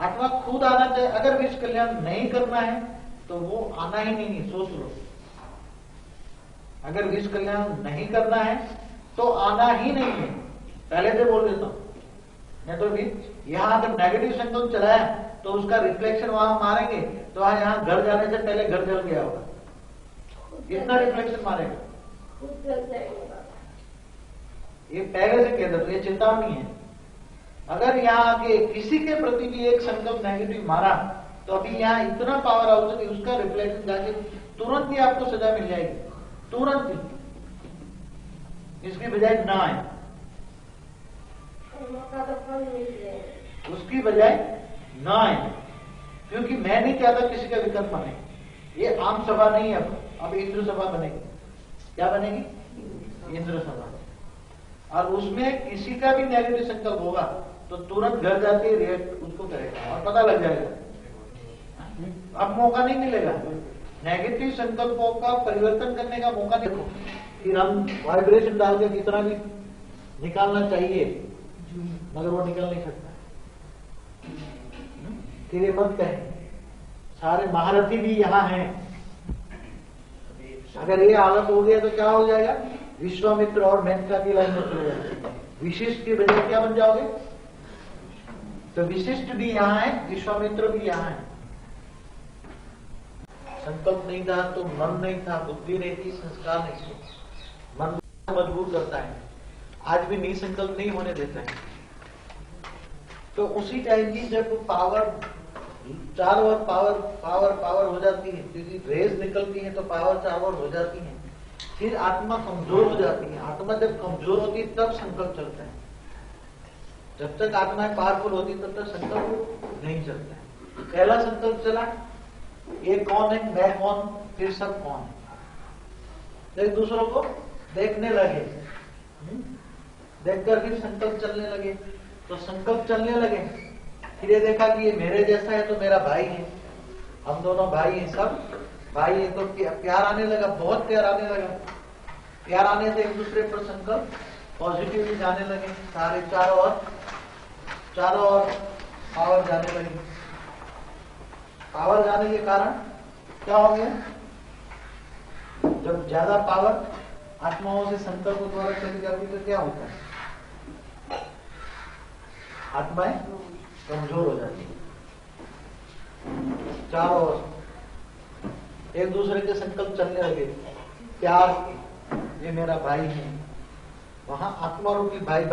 आत्मा खुद आना चाहिए। अगर विश्व कल्याण नहीं करना है तो वो आना ही नहीं है, सोच लो। अगर विश्व कल्याण नहीं करना है तो आना ही नहीं है, पहले से बोल देता हूं। नहीं तो भी यहाँ अगर नेगेटिव संकल्प चलाया तो उसका रिफ्लेक्शन वहां मारेंगे तो यहाँ घर जाने से पहले घर जल गया होगा, इतना रिफ्लेक्शन मारेगा। ये पहले से कहते तो ये चेतावनी है। अगर यहाँ आके किसी के प्रति भी एक संकल्प नेगेटिव मारा तो अभी यहाँ इतना पावर हाउस है कि उसका रिफ्लेक्शन जाके तुरंत ही आपको सजा मिल जाएगी, तुरंत ही, इसकी बजाय ना आए, मौका तो फल मिल जाए। उसकी बजाय ना आए, क्योंकि मैं नहीं चाहता किसी का विकल्प बने। ये आम सभा नहीं है, अब इंद्र सभा बनेगी। क्या बनेगी? इंद्र सभा। और उसमें किसी का भी नेगेटिव संकल्प होगा तो तुरंत घर जाके रिएक्ट उसको करेगा और पता लग जाएगा। अब मौका नहीं मिलेगा, नेगेटिव संकल्पों का परिवर्तन करने का मौका देखो। फिर हम वाइब्रेशन डाल के कितना भी निकालना चाहिए मगर वो निकल नहीं सकता। फिर ये मत कहें, सारे महारथी भी यहाँ हैं। अगर ये हालत हो गया तो क्या हो जाएगा? विश्वामित्र और मेनका की लाइन में चले जाएंगे। विशिष्ट के बजाय क्या बन जाओगे? तो विशिष्ट भी यहाँ है, विश्वामित्र भी यहाँ है। संकल्प नहीं था तो मन नहीं था, बुद्धि नहीं थी, संस्कार नहीं थे, मन मजबूर करता है। आज भी निसंकल्प नहीं होने देता है। तो उसी टाइम की जब पावर चारों ओर पावर हो जाती है, क्योंकि रेस निकलती है तो पावर चारों ओर हो जाती है, फिर आत्मा कमजोर हो जाती है। आत्मा जब कमजोर होती है तब संकल्प चलता है। जब तक आत्मा पावरफुल होती तब तक संकल्प नहीं चलता है। पहला संकल्प चला, ये कौन है, मैं कौन, फिर सब कौन है। एक दूसरों को देखने लगे, देखकर फिर संकल्प चलने लगे। तो संकल्प चलने लगे, फिर ये देखा कि ये मेरे जैसा है तो मेरा भाई है, हम दोनों भाई हैं, सब भाई है। तो प्यार आने लगा, बहुत प्यार आने लगा। प्यार आने से एक दूसरे पर संकल्प पॉजिटिवली जाने लगे। सारे चारों ओर पावर जाने लगी। पावर जाने के कारण क्या हो गया? जब ज्यादा पावर आत्माओं से संकल्प द्वारा चली जाती तो क्या होता है? आत्माएं कमजोर हो जाती है। चारों ओर एक दूसरे के संकल्प चलने लगे, प्यार, ये मेरा भाई है। वहां आत्मा रूपी भाई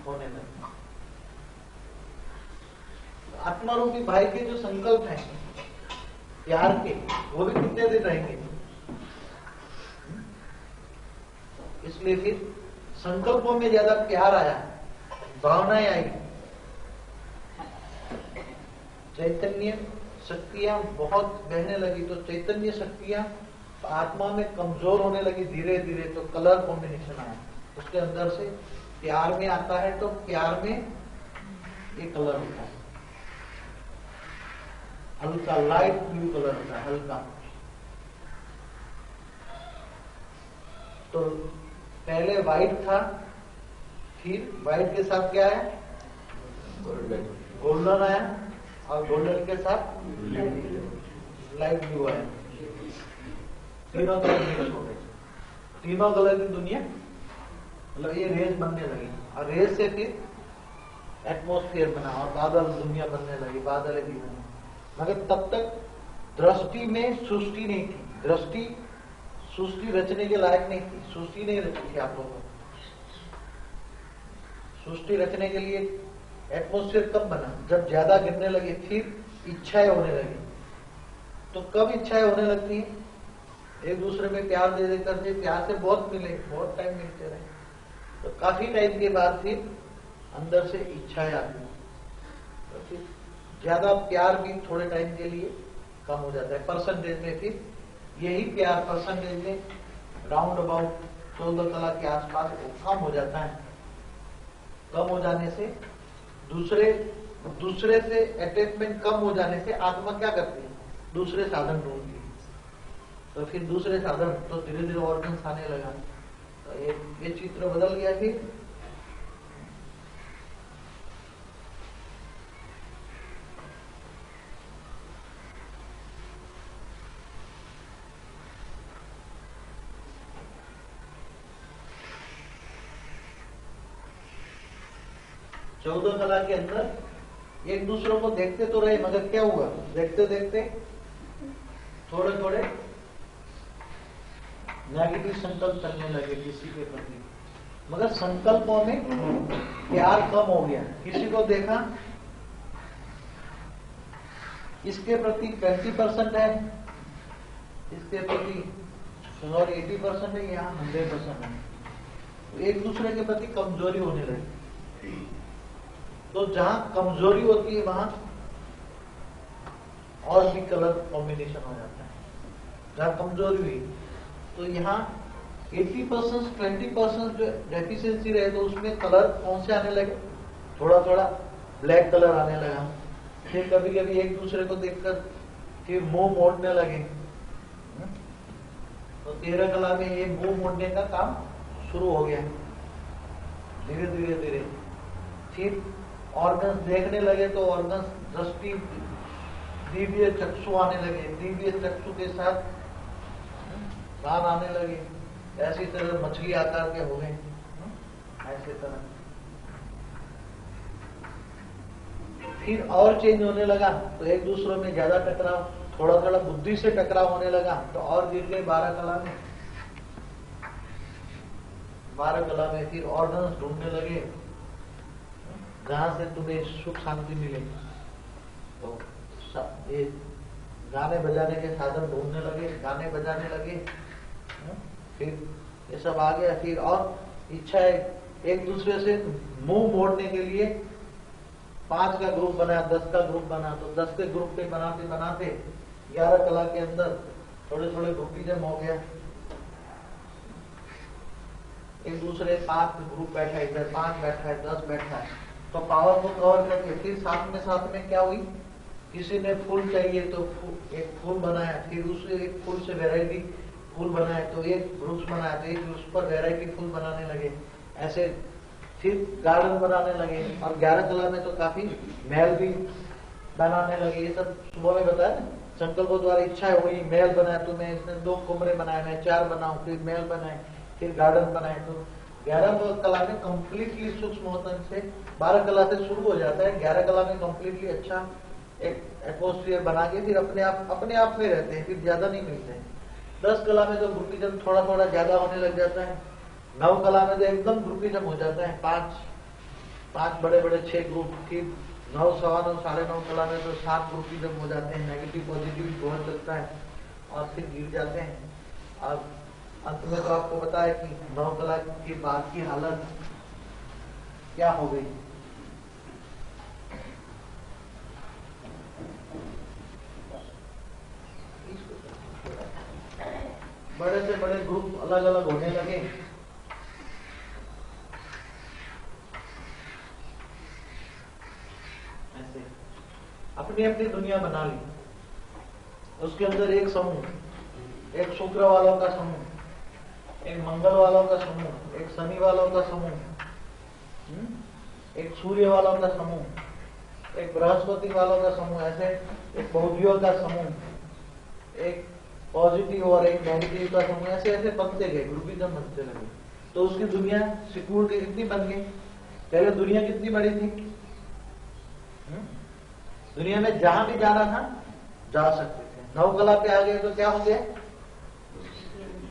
होने लगे। आत्मा रूपी भाई के जो संकल्प हैं प्यार के, वो भी कितने दिन रहेंगे? इसलिए फिर संकल्पों में ज्यादा प्यार आया, भावनाएं आई, चैतन्य शक्तियां बहुत बहने लगी। तो चैतन्य शक्तियां आत्मा में कमजोर होने लगी धीरे धीरे। तो कलर कॉम्बिनेशन आया उसके अंदर से। प्यार में आता है तो प्यार में ये कलर होता है, हल्का लाइट ब्लू कलर होता है, हल्का। तो पहले व्हाइट था, फिर व्हाइट के साथ क्या है? गोल्डन आया, और गोल्डन के साथ लाइट ब्लू आया। तीनों कलर मिक्स हो गए। तीनों कलर की दुनिया, मतलब ये रेस बनने लगी, और रेस से फिर एटमॉस्फेयर बना और बादल दुनिया बनने लगी, बादल भी बने। मगर तब तक दृष्टि में सृष्टि नहीं थी। सृष्टि रचने के लायक नहीं थी। सृष्टि नहीं रची थी आप लोगों को। सृष्टि रचने के लिए एटमॉस्फेयर कब बना? जब ज्यादा गिरने लगे, फिर इच्छाएं होने लगी। तो कब इच्छाएं होने लगती है? एक दूसरे में प्यार दे देकर के, प्यार से बहुत मिले, बहुत टाइम मिलते रहे, तो काफी टाइम के बाद फिर अंदर से इच्छाएं आती है। तो फिर ज्यादा प्यार भी थोड़े टाइम के लिए कम हो जाता है। परसेंटेज में फिर यही प्यार परसेंटेज में राउंड अबाउट 14 कला के आसपास वो कम हो जाता है। कम हो जाने से दूसरे से अटैचमेंट कम हो जाने से आत्मा क्या करती है? दूसरे साधन ढूंढती है। तो फिर दूसरे साधन तो धीरे धीरे ऑर्गन्स आने लगा। तो ये चित्र बदल गया। फिर चौदह कला के अंदर एक दूसरों को देखते तो रहे, मगर क्या हुआ? देखते देखते थोड़े थोड़े नेगेटिव संकल्प चलने लगे किसी के प्रति। मगर संकल्पों में प्यार कम हो गया। किसी को देखा इसके प्रति 20% है, इसके प्रति 80% है, यहाँ 100% है। तो एक दूसरे के प्रति कमजोरी होने लगी। तो जहां कमजोरी होती है वहां और भी कलर कॉम्बिनेशन हो जाता है। जहां कमजोरी हुई तो यहाँ 80% 20% जो डेफिशिएंसी रहे तो उसमें कलर कौन से आने लगे, थोड़ा थोड़ा ब्लैक कलर आने लगा। फिर कभी कभी एक दूसरे को देखकर फिर मुंह मोड़ने लगे। तो 13 कला में ये मुंह मोड़ने का काम शुरू हो गया धीरे धीरे धीरे। फिर ऑर्गन्स देखने लगे तो ऑर्गन्स दृष्टि दिव्य चक्षु आने लगे, दिव्य चक्षु के साथ कान आने लगे, ऐसी तरह मछली आकार के हो गए, ऐसे तरह। फिर और चेंज होने लगा तो एक दूसरे में ज्यादा टकराव, थोड़ा थोड़ा बुद्धि से टकराव होने लगा तो और गिर गए 12 कला में। 12 कला में फिर ऑर्गन्स ढूंढने लगे जहां से तुम्हें सुख शांति मिले। तो ये गाने बजाने के साधन ढूंढने लगे, गाने बजाने लगे। फिर ये सब आ गया। फिर और इच्छा है एक दूसरे से मुंह मोड़ने के लिए 5 का ग्रुप बना, 10 का ग्रुप बना। तो 10 के ग्रुप पे बनाते बनाते 11 कला के अंदर थोड़े थोड़े ग्रुपिज्म हो गया। एक दूसरे 5 ग्रुप बैठा है, इधर 5 बैठा है, 10 बैठा है। तो पावर को कवर करके फिर साथ में क्या हुई, किसी ने फूल चाहिए तो एक फूल बनाया, फिर उससे एक फूल से वैरायटी फूल बनाए तो एक वृक्ष बनाया, तो एक वृक्ष पर वैरायटी फूल बनाने लगे। ऐसे फिर गार्डन बनाने लगे। और 11 कला में तो काफी महल भी बनाने लगे। ये सब सुबह में बताया ना, संकल्पों द्वारा इच्छा है वही महल बनाया, तो मैं इसमें 2 कमरे बनाए, मैं 4 बनाऊं, फिर महल बनाए, फिर गार्डन बनाए। तो 11 कला में कम्प्लीटली सूक्ष्म होता से 12 कला से शुरू हो जाता है। 11 कला में कम्प्लीटली अच्छा एक एटमोस्फियर बना के फिर अपने आप में रहते हैं, फिर ज्यादा नहीं मिलते हैं। 10 कला में तो ग्रुपिज्म थोड़ा थोड़ा ज्यादा होने लग जाता है। 9 कला में तो एकदम ग्रुपिज्म हो जाता है, 5 बड़े बड़े 6 ग्रुप। फिर 9, 9:15, 9:30 कला में तो 7 ग्रुपिज्म हो जाते हैं, नेगेटिव पॉजिटिव बहुत लगता है और फिर गिर जाते हैं। और अंत में तो आपको पता है कि 9 कला के बाद की हालत क्या हो गई। बड़े से बड़े ग्रुप अलग अलग होने लगे। ऐसे अपनी अपनी दुनिया बना ली। उसके अंदर एक समूह, एक शुक्र वालों का समूह, एक मंगल वालों का समूह, एक शनि वालों का समूह, एक सूर्य वालों का समूह, एक बृहस्पति वालों का समूह, ऐसे एक बौद्धियों का समूह, एक पॉजिटिव और एक नेगेटिव का समूह, ऐसे ऐसे बनते गए, ग्रुपिज्म बनते लगे। तो उसकी दुनिया सिक्योरिटी कितनी बन गई। पहले दुनिया कितनी बड़ी थी, दुनिया में जहां भी जाना था जा सकते थे। 9 कला पे आ गए तो क्या हो गया,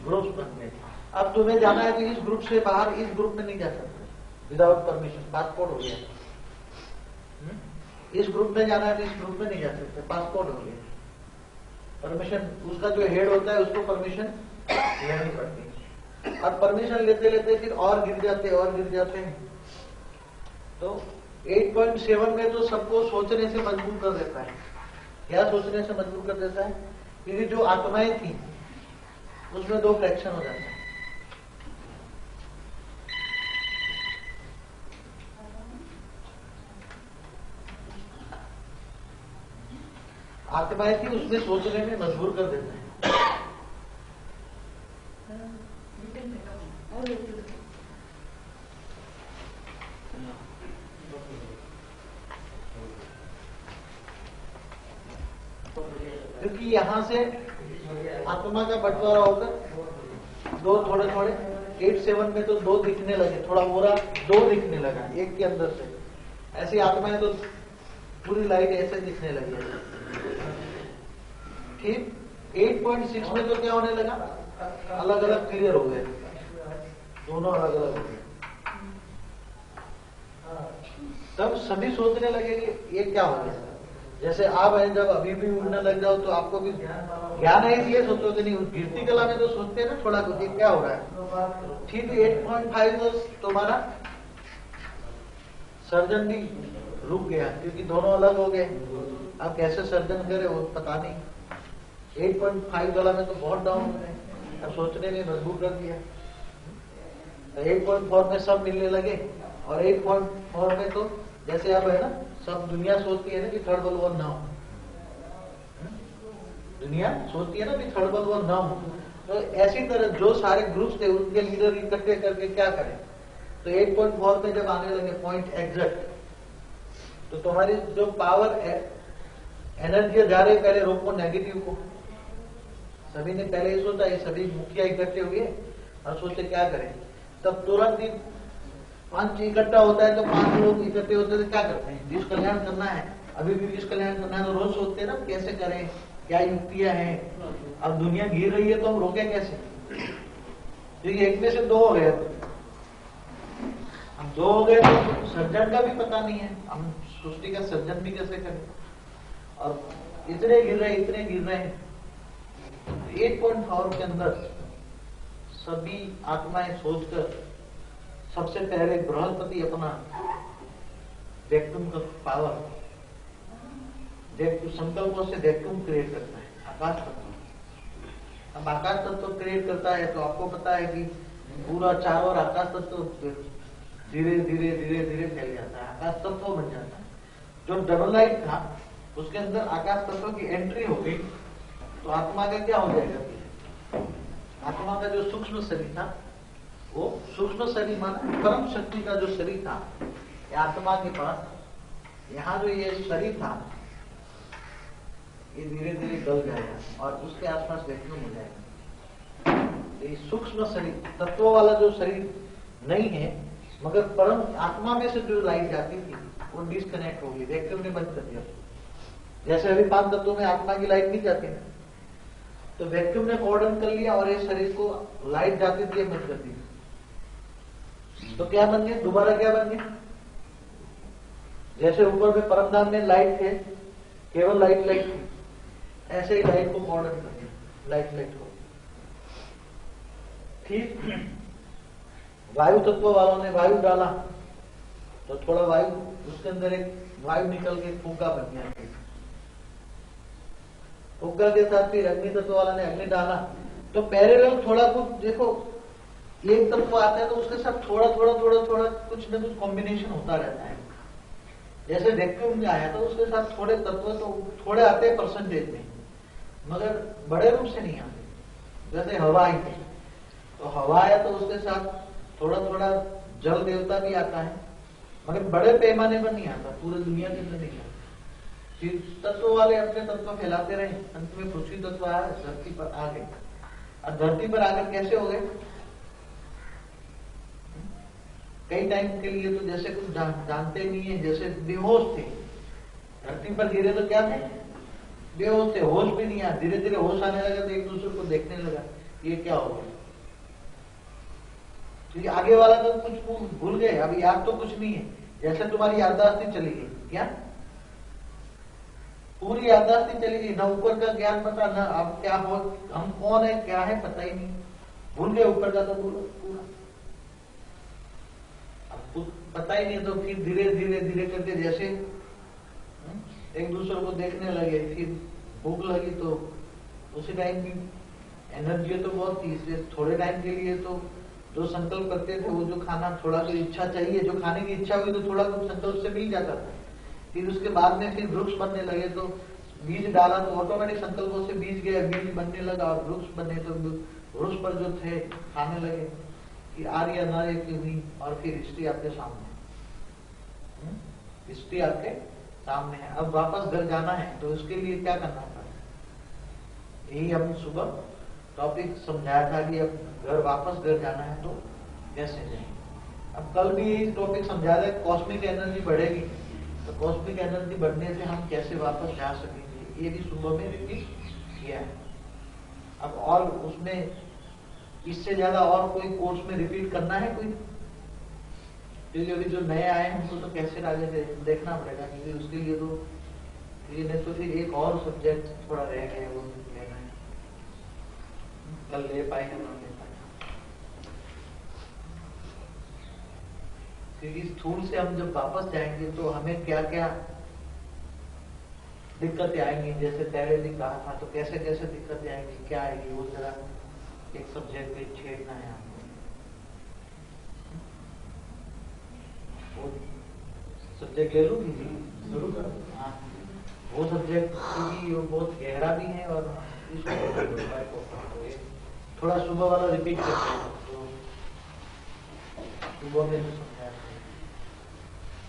ग्रुप्स बन गए। अब तुम्हें जाना है कि इस ग्रुप से बाहर इस ग्रुप में नहीं जा सकते विदाउट परमिशन, पासपोर्ट हो गया। इस ग्रुप में जाना है तो इस ग्रुप में नहीं जा सकते, पासपोर्ट हो गया। परमिशन उसका जो हेड होता है उसको परमिशन लेनी पड़ती है। और परमिशन लेते लेते फिर और गिर जाते हैं। तो 8.7 में तो सबको सोचने से मजबूर कर देता है। क्या सोचने से मजबूर कर देता है, क्योंकि जो आत्माएं थी उसमें 2 फ्रैक्शन हो जाते हैं। आत्माएं थी उसमें सोचने में मजबूर कर देता है। क्योंकि यहां से आत्मा का बंटवारा होकर 2 थोड़े 8-7 में तो 2 दिखने लगे, थोड़ा मोरा 2 दिखने लगा एक के अंदर से। ऐसी आत्माएं तो पूरी लाइट ऐसे दिखने लगी। फिर 8.6 में तो क्या होने लगा, अलग अलग क्लियर हो गए, दोनों अलग अलग हो गए। तब सभी सोचने लगे कि ये क्या हो गया, जैसे आप हैं, जब अभी भी उड़ने लग जाओ तो आपको भी ज्ञान है, इसलिए सोचो कि नहीं, गिरती कला में तो सोचते हैं ना थोड़ा कुछ, ये क्या हो रहा है। ठीक 8.5 तो तुम्हारा सर्जन भी रुक गया, क्योंकि दोनों अलग हो गए। अब कैसे सर्जन करे वो पता नहीं। 8.5 वाला में तो बहुत डाउन हो गए, अब सोचने में मजबूर कर दिया। 8.4 में सब मिलने लगे, और 8.4 में तो जैसे अब है ना, सब दुनिया सोचती है ना कि थर्ड वर्ल्ड वॉर ना हो, दुनिया सोचती है ना कि थर्ड वर्ल्ड वॉर ना हो। तो ऐसी तरह जो सारे ग्रुप्स थे उनके लीडर इकट्ठे करके क्या करें, तो 8.4 में जब आने लगे पॉइंट एग्जैक्ट, तो तुम्हारी जो पावर एनर्जी जा रही, पहले रोको नेगेटिव को। सभी ने पहले ही सोचा, ये सभी मुखिया इकट्ठे हुए और सोचे क्या करें। तब तुरंत ही 5 इकट्ठा होता है, तो 5 लोग इकट्ठे होते तो क्या करते हैं, विश्व कल्याण करना है, अभी भी विश्व कल्याण करना है, तो रोज सोचते हैं ना कैसे करें, क्या युक्तियां हैं। अब दुनिया गिर रही है तो हम रोके कैसे, क्योंकि एक में से 2 हो गए, हम 2 हो गए तो सर्जन का भी पता नहीं है, हम सृष्टि का सर्जन भी कैसे करें। और इतने गिर रहे हैं। 8.4 के अंदर सभी आत्माएं सोचकर सबसे पहले बृहस्पति अपना वैक्यूम का पावर, संकल्पों से वैक्यूम क्रिएट करता है, आकाश तत्व। अब आकाश तत्व क्रिएट करता है तो आपको पता है कि पूरा चारों ओर आकाश तत्व धीरे धीरे फैल जाता है, आकाश तत्व बन जाता है। जो डबल लाइट था उसके अंदर आकाश तत्व की एंट्री हो गई, तो आत्मा का क्या हो जाएगा, आत्मा का जो सूक्ष्म शरीर था, वो सूक्ष्म शरीर माना परम शक्ति का जो शरीर था, आत्मा के पास यहाँ जो ये शरीर था, ये धीरे धीरे गल जाएगा और उसके आसपास वैक्यूम हो जाएगा। ये सूक्ष्म शरीर तत्व वाला जो शरीर नहीं है, मगर परम आत्मा में से जो लाइट जाती थी वो डिस्कनेक्ट हो गई, वैक्यूम ने बंद कर दिया। जैसे अभी 5 तत्वों में आत्मा की लाइट नहीं जाती है, तो वैक्यूम ने कॉर्डन कर लिया और इस शरीर को लाइट जाती थी बंद कर दी। तो क्या बन गया, दोबारा क्या बन गया, जैसे ऊपर में परमधाम में लाइट थे, केवल लाइट थी, ऐसे ही लाइट को कॉर्डन कर दिया, लाइट को। ठीक, वायु तत्व वालों ने वायु डाला, तो थोड़ा वायु, उसके अंदर एक वायु निकल के फुग्गा बन गया। फुग्गा के साथ फिर अग्नि तत्व वाला ने अग्नि डाला, तो पैरेलल थोड़ा कुछ देखो, एक तत्व आता है तो उसके साथ थोड़ा कुछ न कुछ कॉम्बिनेशन होता रहता है। जैसे वैक्यूम में आया तो उसके साथ थोड़े तत्व तो थोड़े आते हैं परसेंटेज में, मगर बड़े रूप से नहीं आते। जैसे हवा आई थी, तो हवा आया तो उसके साथ थोड़ा जल देवता भी आता है, मगर बड़े पैमाने पर नहीं आता, पूरे दुनिया के अंदर नहीं आता। फिर तत्व वाले अपने तत्व फैलाते रहे, अंत में पृथ्वी तत्व आया, धरती पर आ गए। और धरती पर आकर कैसे हो गए, कई टाइम के लिए तो जैसे कुछ जानते नहीं है, जैसे बेहोश थे, धरती पर गिरे तो क्या थे, बेहोश थे, होश भी नहीं आया। धीरे धीरे होश आने लगा तो एक दूसरे को देखने लगा, ये क्या हो गया, क्योंकि आगे वाला तो कुछ भूल गए, अभी याद तो कुछ नहीं है। जैसे तुम्हारी याददाश्त चली गई, क्या पूरी याददाश्त चली गई, ना ऊपर का ज्ञान पता, ना अब क्या हो, हम कौन है क्या है पता ही नहीं, भूल गए ऊपर का तो पूरा अब पता ही नहीं। तो फिर धीरे करके जैसे एक दूसरे को देखने लगे, फिर भूख लगी तो उसी टाइम भी एनर्जी तो बहुत थी, इसलिए थोड़े टाइम के लिए तो जो संकल्प करते थे वो जो खाना थोड़ा जो इच्छा चाहिए, जो खाने की इच्छा हुई तो थोड़ा कुछ संकल्प से मिल जाता था। फिर उसके बाद में फिर वृक्ष बनने लगे, तो बीज डाला तो ऑटोमेटिक संकल्पों से बीज गया, बीज बनने लगा और वृक्ष बने, तो वृक्ष पर जो थे खाने लगे कि आर्य नार्य की हुई, और फिर हिस्ट्री आपके सामने, हिस्ट्री आपके सामने है। अब वापस घर जाना है तो उसके लिए क्या करना पड़ा, यही हम सुबह टॉपिक समझाया था कि अब वापस घर जाना है तो कैसे जाए। अब कल भी यही टॉपिक समझा रहे, कॉस्मिक एनर्जी बढ़ेगी, तो कॉस्मिक एनर्जी बढ़ने से हम कैसे वापस जा सकेंगे, ये भी सुबह में रिपीट किया है। अब और उसमें इससे ज्यादा और कोई कोर्स में रिपीट करना है कोई, क्योंकि अभी जो नए आए हैं उनको तो कैसे आगे देखना पड़ेगा, क्योंकि उसके लिए तो ये नहीं तो फिर एक और सब्जेक्ट थोड़ा रह गया, वो लेना है, कल ले पाएंगे ना ले पाएंगे। क्योंकि स्थूल से हम जब वापस जाएंगे तो हमें क्या क्या दिक्कतें आएंगी, जैसे पहले दिन कहा था, तो कैसे कैसे दिक्कतें आएंगी, क्या आएगी, वो जरा एक सब्जेक्ट में छेड़ना है आपको। वो सब्जेक्ट ले लूंगी जी, शुरू करो। हाँ, वो सब्जेक्ट क्योंकि वो बहुत गहरा भी है और इसको थोड़ा सुबह वाला रिपीट करते हैं, तो सुबह में समझा।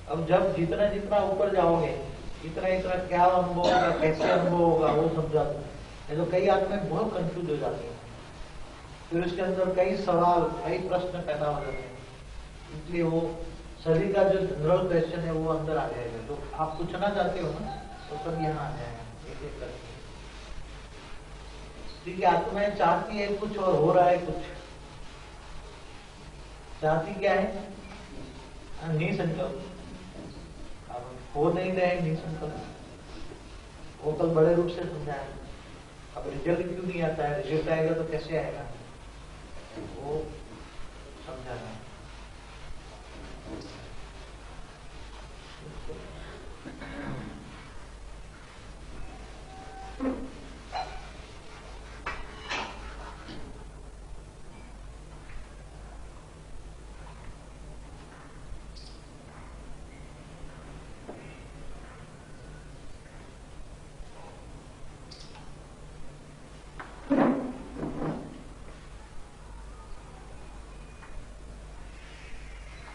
अब जब जितना जितना ऊपर जाओगे इतना इतना क्या अनुभव होगा, कैसे अनुभव होगा, वो समझा दो। नहीं तो कई आदमी बहुत कंफ्यूज हो जाते हैं, फिर उसके अंदर कई सवाल, कई प्रश्न पैदा हो जाते हैं। इसलिए वो सभी का जो जनरल क्वेश्चन है वो अंदर आ जाएगा, तो आप पूछना चाहते हो ना तो सब यहाँ आ जाएगा एक एक करके। ठीक है, आत्माएं चाहती है कुछ और हो रहा है कुछ। चाहती क्या है? निसंकल्प। अब हो नहीं रहे निसंकल्प, वो कल बड़े रूप से समझाया। अब रिजल्ट क्यों नहीं आता है? रिजल्ट आएगा तो कैसे आएगा, वो समझाना है।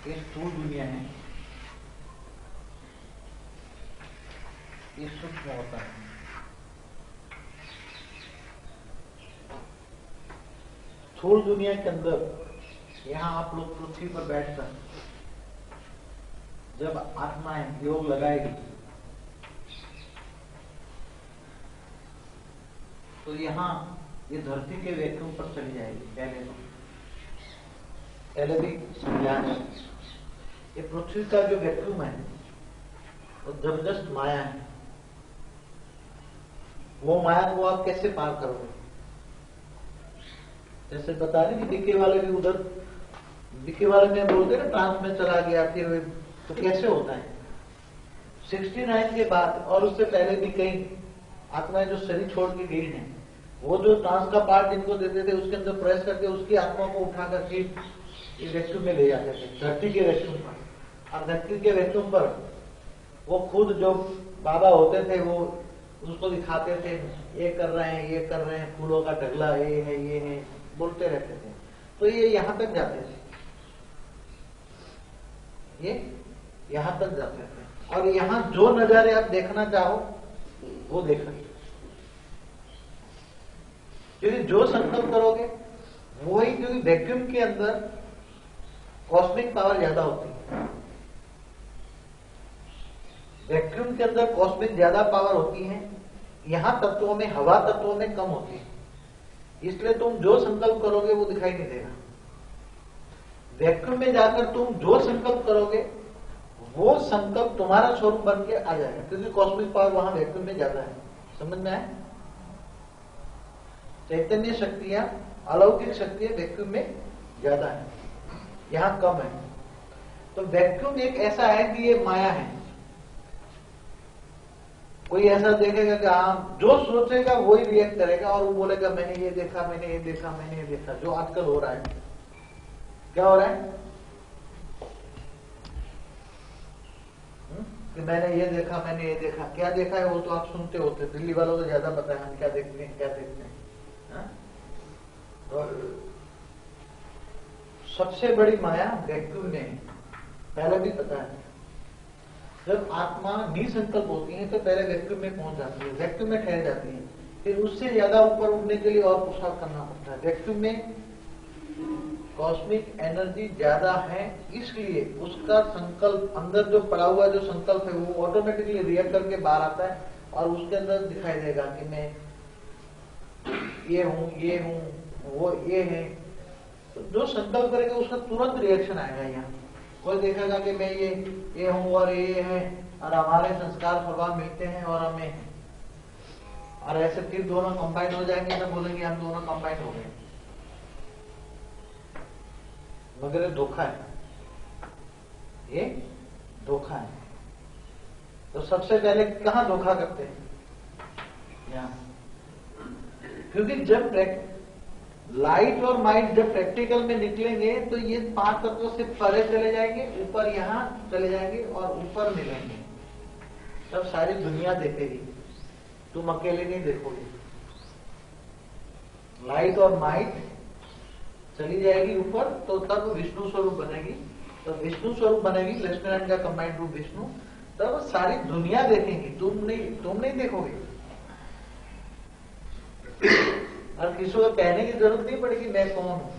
ये स्थूल दुनिया है, ये सूक्ष्म होता है। स्थूल दुनिया के अंदर यहाँ आप लोग पृथ्वी पर बैठकर जब आत्माएं योग लगाएगी तो यहाँ ये धरती के वैक्यूम पर चली जाएगी। पहले भी समझा है, ये पृथ्वी का जो वैक्यूम है वो जबरदस्त माया है। वो माया को आप कैसे पार करोगे? जैसे बता रहे कि बीके वाले भी उधर, बीके वाले में बोलते ना ट्रांस में चला गया, फिर तो कैसे होता है? 69 के बाद और उससे पहले भी कई आत्माएं जो शरीर छोड़ के गई हैं, वो जो ट्रांस का पार्ट इनको देते थे उसके अंदर प्रेस करके उसकी आत्मा को उठा करके वैक्यूम में ले जाते थे, धरती के वैक्यूम पर। और धरती के वैक्यूम पर वो खुद जो बाबा होते थे वो उसको दिखाते थे, ये कर रहे हैं, ये कर रहे हैं, फूलों का ढगला ये है, बोलते रहते थे। तो ये यहां तक जाते थे, ये यहां तक जाते थे। और यहां जो नजारे आप देखना चाहो वो देख सकते, क्योंकि जो संकल्प करोगे वही, क्योंकि वैक्यूम के अंदर कॉस्मिक पावर ज्यादा होती है। वैक्यूम के अंदर कॉस्मिक ज्यादा पावर होती है, यहां तत्वों में, हवा तत्वों में कम होती है। इसलिए तुम जो संकल्प करोगे वो दिखाई नहीं देगा। वैक्यूम में जाकर तुम जो संकल्प करोगे वो संकल्प तुम्हारा स्वरूप बन के आ जाएगा, क्योंकि कॉस्मिक पावर वहां वैक्यूम में ज्यादा है। समझ में आए? चैतन्य शक्तियां, अलौकिक शक्तियां वैक्यूम में ज्यादा है, यहां कम है। तो वैक्यूम एक ऐसा है कि ये माया है। कोई ऐसा देखेगा कि हाँ, जो सोचेगा वही रिएक्ट करेगा और वो बोलेगा मैंने ये देखा, मैंने ये देखा, मैंने ये देखा। जो आजकल हो रहा है, क्या हो रहा है कि मैंने ये देखा, मैंने ये देखा। क्या देखा है वो तो आप सुनते होते, दिल्ली वालों को ज्यादा पता है हम क्या देखते हैं, क्या देखते हैं। और सबसे बड़ी माया वैक्यूम में है, पहले भी पता है। जब आत्मा निसंकल्प होती है तो पहले वैक्यूम में पहुंच जाती है, वैक्यूम में ठहर जाती है, फिर उससे ज्यादा ऊपर उठने के लिए और पुरुषार्थ करना पड़ता है। वैक्यूम में कॉस्मिक एनर्जी ज्यादा है, इसलिए उसका संकल्प अंदर जो पड़ा हुआ जो संकल्प है वो ऑटोमेटिकली रिएक्ट करके बाहर आता है और उसके अंदर दिखाई देगा कि मैं ये हूं, वो ये है। तो जो संकल्प करेगा उसका तुरंत रिएक्शन आएगा। यहाँ कोई देखेगा कि मैं ये हूं और ये है, और हमारे संस्कार स्वभाव मिलते हैं और हमें, और ऐसे फिर दोनों कंबाइन हो जाएंगे तो बोलेंगे हम दोनों कंबाइन हो गए, मगर ये धोखा है, ये धोखा है। तो सबसे पहले कहां धोखा करते हैं? यहां। क्योंकि जब लाइट और माइट जब प्रैक्टिकल में निकलेंगे तो ये 5 तत्व से परे चले जाएंगे, ऊपर यहां चले जाएंगे और ऊपर मिलेंगे, तब सारी दुनिया देखेगी, तुम अकेले नहीं देखोगे। लाइट और माइट चली जाएगी ऊपर, तो तब विष्णु स्वरूप बनेगी, तो विष्णु स्वरूप बनेगी, लक्ष्मीनारायण का कंबाइंड रूप विष्णु, तब सारी दुनिया देखेंगी, तुम नहीं देखोगे। और किसी को कहने की जरूरत नहीं पड़ेगी मैं कौन हूं,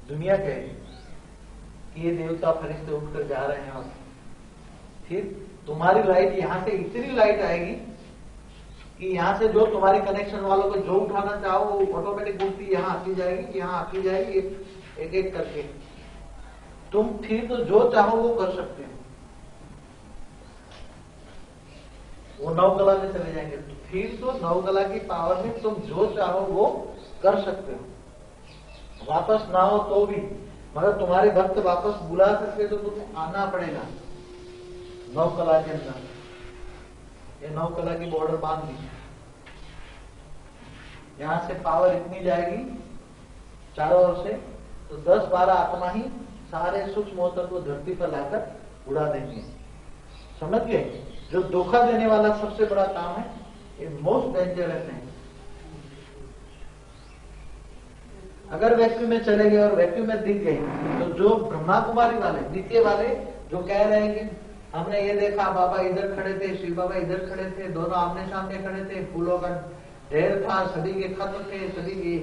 दुनिया कहेगी कि ये देवता फरिश्ते उठकर जा रहे हैं। और फिर तुम्हारी लाइट यहां से इतनी लाइट आएगी कि यहां से जो तुम्हारे कनेक्शन वालों को जो उठाना चाहो वो ऑटोमेटिक उठती यहां आती जाएगी, यहां आती जाएगी, एक एक करके। तुम फिर तो जो चाहो वो कर सकते हो, वो 9 कला में चले जाएंगे, तो फिर तो 9 कला की पावर में तुम जो चाहो वो कर सकते हो। वापस ना हो तो भी, मगर तुम्हारे भक्त वापस बुला सकते तो तुम्हें आना पड़ेगा 9 कला के अंदर। ये 9 कला की बॉर्डर बांध दी, यहां से पावर इतनी जाएगी चारों ओर से, तो 10-12 आत्मा ही सारे सूक्ष्म तत्व धरती पर लाकर उड़ा देंगे। समझ गए? जो धोखा देने वाला सबसे बड़ा काम है, ये मोस्ट डेंजरस है। अगर वैक्यूम में चले गए और वैक्यूम में दिख गए, तो जो ब्रह्मा कुमारी वाले, द्वितीय वाले जो कह रहे हैं कि हमने ये देखा, बाबा इधर खड़े थे, शिव बाबा इधर खड़े थे, दोनों आमने सामने खड़े थे, फूलों का ढेर था, सभी के खत थे, सभी के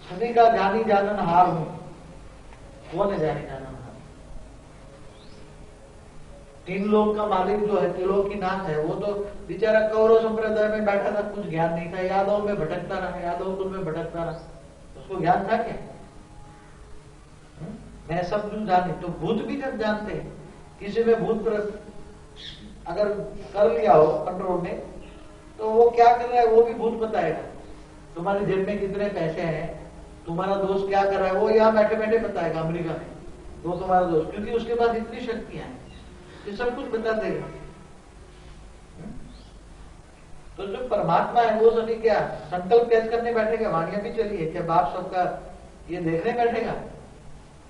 सभी का जानी जानन हार हूं। कौन है जानी जानन हार? 3 लोग का मालिक जो है, त्रिलोक की नाथ है, वो तो बेचारा कौरव संप्रदाय में बैठा था, कुछ ज्ञान नहीं था, यादव में भटकता रहा, यादव कुल में भटकता रहा, उसको ज्ञान था क्या? मैं सब कुछ जाने, तो भूत भी जब जानते हैं, किसी में भूत अगर कर लिया हो कंट्रोल में, तो वो क्या कर रहा है वो भी भूत बताएगा। तुम्हारे जेब में कितने पैसे हैं, तुम्हारा दोस्त क्या कर रहा है, वो यहाँ बैठे बैठे बताएगा अमेरिका में, वो तुम्हारा दोस्त, क्योंकि उसके पास इतनी शक्तियां हैं, ये सब कुछ बता देगा। तो जो परमात्मा है वो सभी क्या संकल्प कैसे करने बैठेगा? वाणियां भी चली है, क्या बाप सबका ये देखने बैठेगा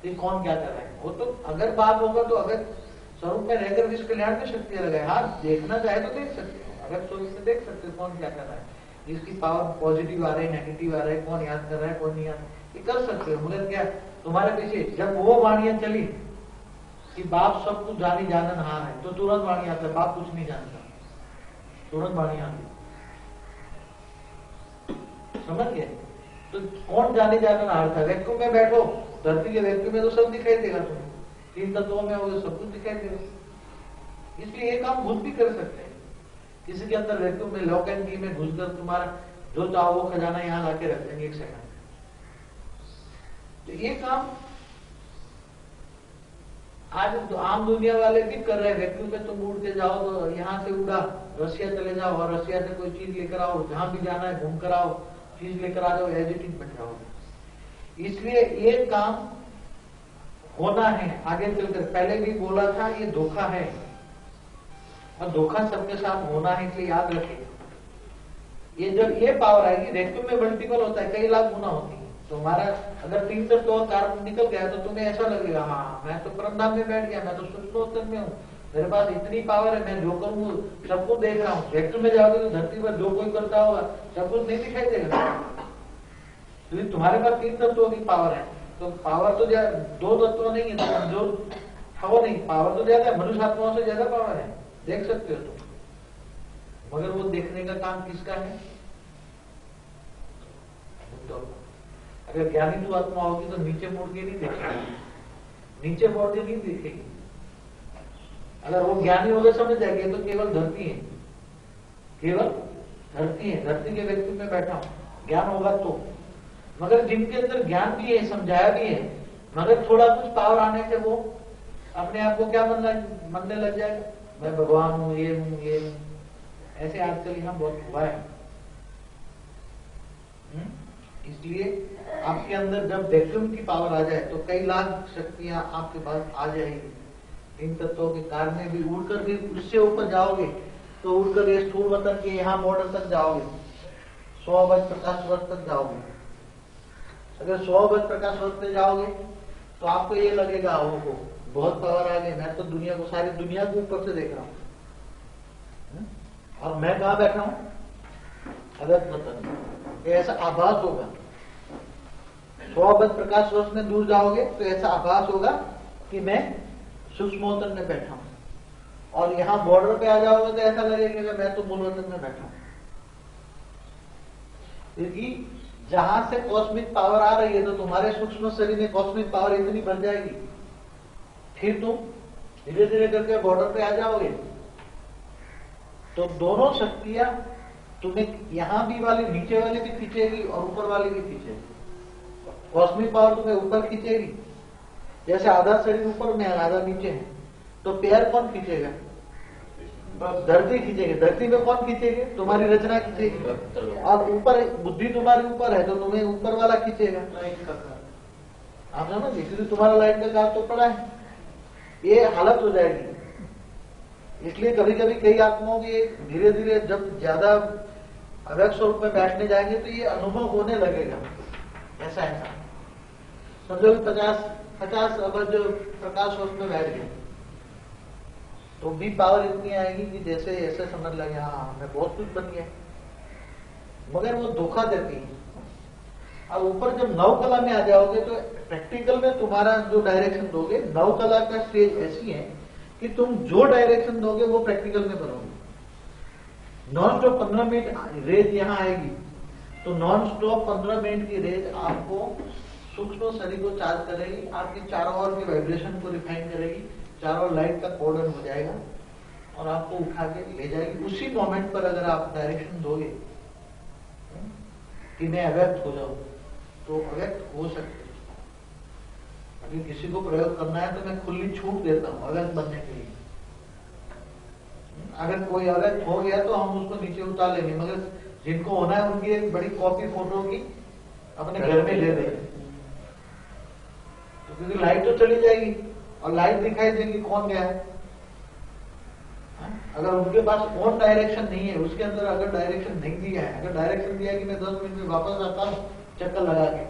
कि कौन क्या कर रहा है? वो तो अगर बाप होगा तो अगर स्वरूप में रहकर जिस कल्याण में शक्ति लगाए, हाँ देखना चाहे तो देख सकते हो, अगर स्वरूप में देख सकते हो कौन क्या कर रहा है, जिसकी पावर पॉजिटिव आ रही है, नेगेटिव आ रहा है, कौन याद कर रहा है, कौन नहीं याद, ये कर सकते हो। मुझे क्या तुम्हारे पीछे जब वो वाणियां चली कि बाप सब कुछ जानी जानन हार है, तो तुरंत वाणी आता है, बाप कुछ नहीं जानता, तुरंत वाणी आती। समझ गए? तो कौन जानी जानन हार था? वैक्यूम में बैठो, धरती के वैक्यूम में तो सब दिखाई देगा तुम्हें, 3 तत्वों में हो सब कुछ दिखाई देगा। इसलिए ये काम भूत भी कर सकते हैं, किसी के अंदर वैक्यूम में लॉक एंड की में घुसकर तुम्हारा जो चाहो वो खजाना यहाँ लाके रख देंगे 1 सेकंड। तो ये काम आज तो आम दुनिया वाले भी कर रहे हैं। वैक्यूम में तुम उड़ते जाओ, तो यहाँ से उड़ा रशिया चले जाओ और रशिया से कोई चीज लेकर आओ, जहां भी जाना है घूम कर आओ, चीज लेकर आ जाओ, एडिटिंग बन जाओ। इसलिए ये काम होना है आगे चलकर। पहले भी बोला था ये धोखा है और धोखा सबके साथ होना है, इसलिए याद रखें। ये जब ये पावर आएगी, वैक्यूम में मल्टीपल होता है, कई लाख गुना होती है। तो हमारा अगर 3 तत्व और कार्बन निकल गया तो तुम्हें ऐसा लगेगा हाँ मैं तो परमधाम में बैठ गया, मैं तो सूक्ष्मोत्तर में हूँ, मेरे पास इतनी पावर है, मैं जो करूँ सबको देख रहा हूँ। वैक्यूम में जाओगे तो धरती पर जो कोई करता होगा सब कुछ नहीं दिखाई देगा, क्योंकि तुम्हारे पास 3 तत्वों की पावर है। तो पावर तो 2 तत्व नहीं है, तो जो वो नहीं, पावर तो ज्यादा है, मनुष्य आत्माओं से ज्यादा पावर है, देख सकते हो तुम। मगर वो देखने का काम किसका है? तो अगर ज्ञानी तू आत्मा होगी तो नीचे मुड़ के नहीं देखेगी, नीचे मुड़ के नहीं देखेगी। अगर वो ज्ञानी होगा समझ जाएगी तो केवल धरती है, केवल धरती है, धरती के व्यक्ति में बैठा हूं, ज्ञान होगा तो। मगर जिनके अंदर ज्ञान भी है, समझाया भी है, मगर थोड़ा कुछ पावर आने से वो अपने आप को क्या मनने लग जाएगा, मैं भगवान हूँ, ये हूँ, ये हूँ। ऐसे आजकल यहाँ बहुत हुआ है। इसलिए आपके अंदर जब वैक्यूम की पावर आ जाए तो कई लाख शक्तियां आपके पास आ जाएगी। इन तत्वों के कारण भी उड़कर भी उससे ऊपर जाओगे तो उड़कर ये स्थूल वतन के यहाँ बॉर्डर तक जाओगे, 100 अरब प्रकाश वर्ष तक जाओगे। अगर 100 अरब प्रकाश वर्ष पे जाओगे तो आपको ये लगेगा ओहो बहुत पावर आ गई, मैं तो दुनिया को, सारी दुनिया को ऊपर से देख रहा हूँ और मैं कहाँ बैठा हूँ अगर वतन। ऐसा आभास होगा। 100 अरब प्रकाश वर्ष में दूर जाओगे तो ऐसा आभास होगा कि मैं सूक्ष्मोतन में बैठा हूं, और यहाँ बॉर्डर पे आ जाओगे तो ऐसा लगेगा कि मैं तो मूलवतन में बैठा हूं। क्योंकि जहां से कॉस्मिक पावर आ रही है तो तुम्हारे सूक्ष्म शरीर में कॉस्मिक पावर इतनी बढ़ जाएगी, फिर तुम धीरे धीरे करके बॉर्डर पे आ जाओगे तो दोनों शक्तियां तुम्हें यहाँ भी वाली, नीचे वाली भी खींचेगी और ऊपर वाली भी खींचेगी। कॉस्मिक पावर तुम्हें ऊपर खींचेगी, जैसे आधा शरीर ऊपर में है आधा नीचे है, तो पैर कौन खींचेगा, धरती खींचेगी। धरती में कौन खींचेगी, तुम्हारी रचना खींचेगी, और ऊपर बुद्धि तुम्हारे ऊपर है तो तुम्हें ऊपर वाला खींचेगा। आप समझ, इसलिए तुम्हारा लाइट का काम तो पड़ा है, ये हालत हो जाएगी। इसलिए कभी कभी कई आत्माओं की धीरे धीरे जब ज्यादा अव्यक्त स्वरूप में बैठने जाएंगे तो ये अनुभव होने लगेगा। ऐसा ऐसा समझो 50 अरब जो प्रकाश वर्ष में बैठ गए तो भी पावर इतनी आएगी कि जैसे ऐसे समझ लगे हाँ मैं बहुत कुछ बन गया, मगर वो धोखा देती है। और ऊपर जब नव कला में आ जाओगे तो प्रैक्टिकल में तुम्हारा जो डायरेक्शन दोगे, नव कला का स्टेज ऐसी है कि तुम जो डायरेक्शन दोगे वो प्रैक्टिकल में बनोगे। नॉन स्टॉप 15 मिनट रेज यहाँ आएगी तो नॉन स्टॉप 15 मिनट की रेज आपको सूक्ष्म शरीर को चार्ज करेगी, आपकी चारों ओर की वाइब्रेशन को रिफाइन करेगी, चारों लाइट का कोडन हो जाएगा और आपको उठा के ले जाएगी। उसी मोमेंट पर अगर आप डायरेक्शन दोगे कि मैं अव्यक्त हो जाऊं तो अव्यक्त हो सकते। अगर किसी को प्रयोग करना है तो मैं खुली छूट देता हूं अव्यक्त बनने के लिए। अगर कोई अव्यक्त हो गया तो हम उसको नीचे उतार लेंगे, मगर जिनको होना है उनकी एक बड़ी कॉपी फोटो की अपने घर में ले देंगे, तो क्योंकि लाइट तो चली जाएगी और लाइट दिखाई देगी कौन गया है। अगर उनके पास ऑन डायरेक्शन नहीं है, उसके अंदर अगर डायरेक्शन नहीं दिया है, अगर डायरेक्शन दिया है कि मैं 10 मिनट में वापस आता हूँ चक्कर लगा के,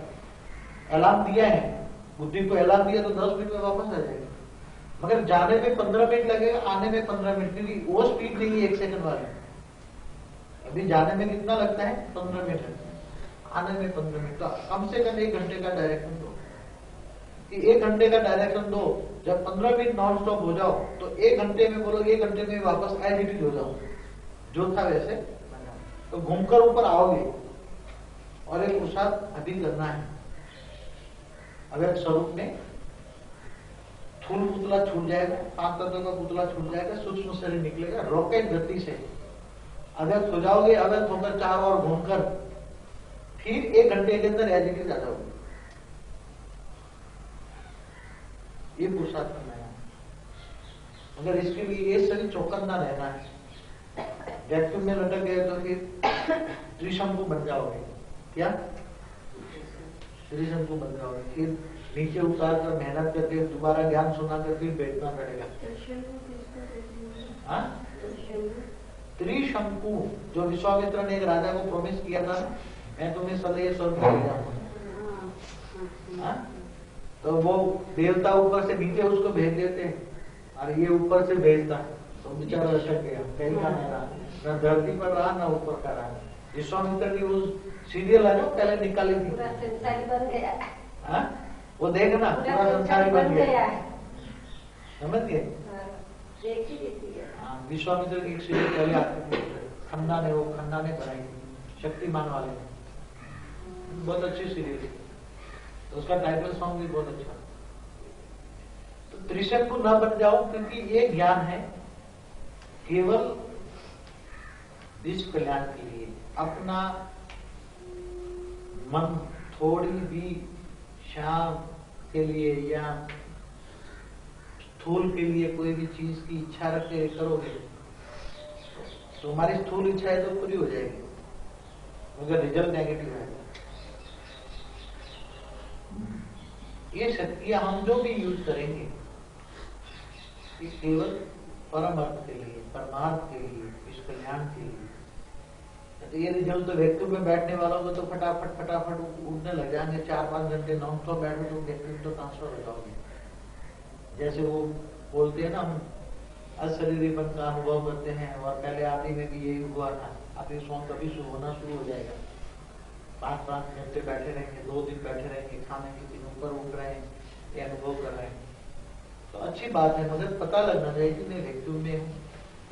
अलार्म दिया है, बुद्धि को अलार्म दिया तो 10 मिनट में वापस आ जाएगा, मगर जाने में 15 मिनट लगेगा, आने में 15 मिनट, क्योंकि वो स्पीड नहीं है 1 सेकंड वाली। अभी जाने में कितना लगता है 15 मिनट, आने में 15 मिनट, तो कम से कम 1 घंटे का डायरेक्शन दो। कि 1 घंटे का डायरेक्शन दो, जब 15 मिनट नॉन स्टॉप हो जाओ तो 1 घंटे में बोलो 1 घंटे में वापस एज इट इज हो जाओ, जो था वैसे, तो घूमकर ऊपर आओगे। और एक पुरुषार्थ अभी करना है, अगर स्वरूप में थूल पुतला छूट जाएगा, 5 तत्वों का पुतला छूट जाएगा, सूक्ष्म शरीर निकलेगा, रॉकेट गति से अगर हो जाओगे, अगर होकर चारों ओर घूमकर फिर 1 घंटे के अंदर एज इट इज आ जाओगे। ये पुरुषार्थ करना है, मगर इसके लिए ये शरीर चौकन्ना रहना है। वैक्यूम में लटक गए तो फिर त्रिशंकु बन जाओगे। क्या त्रिशंकु बन जाओगे, फिर नीचे उतार कर मेहनत करके दोबारा ज्ञान सुना कर फिर बैठना पड़ेगा। त्रिशंकु जो विश्वामित्र ने एक राजा को प्रॉमिस किया था, मैं तुम्हें सदैव स्वर्ग में ले जाऊंगा, तो वो देवता ऊपर से नीचे उसको भेज देते हैं और ये ऊपर से भेजता, तो बेचारा अटक गया, कहीं का नहीं रहा, न धरती पर रहा न ऊपर का रहा। विश्वामित्र की वो सीरियल है ना पहले निकाली थी, वो देखना पूरा संसार बन गया, समझ गए। विश्वामित्र की एक सीरियल पहले आती थी, खन्ना ने बनाई थी, शक्तिमान वाले, बहुत अच्छी सीरियल थी, तो उसका टाइटल सॉन्ग भी बहुत अच्छा। तो त्रिशंकु न बन जाओ, क्योंकि ये ज्ञान है केवल विश्व कल्याण के लिए। अपना मन थोड़ी भी शाम के लिए या स्थूल के लिए कोई भी चीज की इच्छा रख के करोगे तो हमारी स्थूल इच्छा है तो पूरी हो जाएगी, मगर रिजल्ट नेगेटिव है। ये शक्तियां हम जो भी यूज करेंगे ये केवल परम अर्थ के लिए, परमार्थ के लिए, विश्व कल्याण के लिए। तो ये रिजल्ट तो वैक्यूम में बैठने वालों को तो फटाफट उठने लग जाएंगे, 4-5 घंटे नॉन स्टॉप बैठे तो वैक्यूम तो ट्रांसफर हो जाओगे। जैसे वो बोलते हैं ना, हम अशरीरीपन का अनुभव करते हैं और पहले आदि में भी यही हुआ था, आदि सॉन्ग कभी होना शुरू हो जाएगा। 5-5 घंटे बैठे रहेंगे, 2 दिन बैठे रहेंगे, खाने के दिन ऊपर उठ रहे हैं, ये अनुभव कर रहे हैं। तो अच्छी बात है, मगर पता लगना चाहिए कि मैं वैक्यूम में हूँ,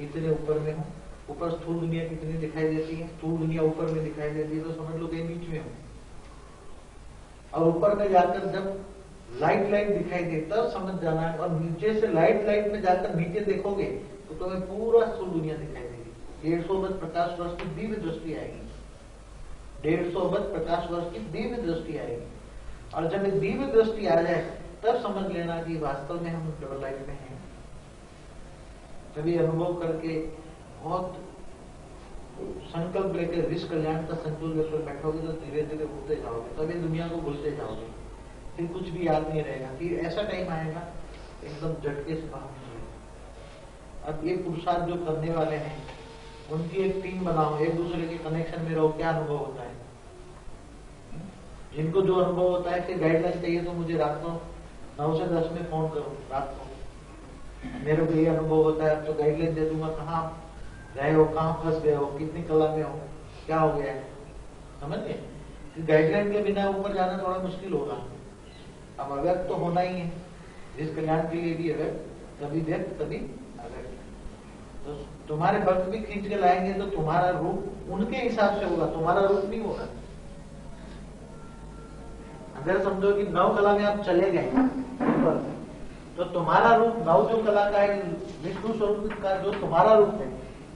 इतने ऊपर में हूँ। ऊपर स्थूल दुनिया कितनी दिखाई देती है, स्थूल दुनिया ऊपर में दिखाई देती है, तो समझ लो कहीं बीच में हूँ। और ऊपर में जाकर जब लाइट दिखाई दे तब समझ जाना है, और नीचे से लाइट में जाकर नीचे देखोगे तो तुम्हें पूरा स्थूल दुनिया दिखाई देगी। 150 अरब प्रकाश वर्ष की दिव्य दृष्टि आएगी, 150 अरब प्रकाश वर्ष की दिव्य दृष्टि आएगी। और जब दिव्य दृष्टि आ जाए तब समझ लेना कि वास्तव में हम डबल लाइट में हैं। तभी अनुभव करके बहुत संकल्प लेकर विश्व कल्याण का संकल्प लेकर बैठोगे तो धीरे धीरे भूलते जाओगे, तभी दुनिया को भूलते जाओगे, फिर कुछ भी याद नहीं रहेगा। फिर ऐसा टाइम आएगा एकदम झटके से बाहर निकलेगा। अब ये पुरुषार्थ जो करने वाले हैं उनकी एक टीम बनाओ, एक दूसरे के कनेक्शन में रहो। क्या अनुभव होता है, जिनको जो अनुभव होता है कि गाइडलाइन चाहिए तो मुझे रात को 9 से 10 में फोन करो। रात को मेरे को ये अनुभव होता है, अब तो गाइडलाइन दे दूंगा, कहाँ रहे हो, कहाँ फंस गए हो, कितनी कला में हो, क्या हो गया है, समझिए। गाइडलाइन के बिना ऊपर जाना थोड़ा मुश्किल होगा। अब अव्यक्त तो होना ही है, जिस कल्याण के लिए भी अव्यक्त, कभी व्यक्त कभी अव्यक्त। तो तुम्हारे भक्त भी खींच के लाएंगे तो तुम्हारा रूप उनके हिसाब से होगा, तुम्हारा रूप नहीं होगा। अगर समझो कि 9 कला में आप चले गए तो तुम्हारा रूप 9 जो कला का है, विष्णु स्वरूप का जो तुम्हारा रूप है,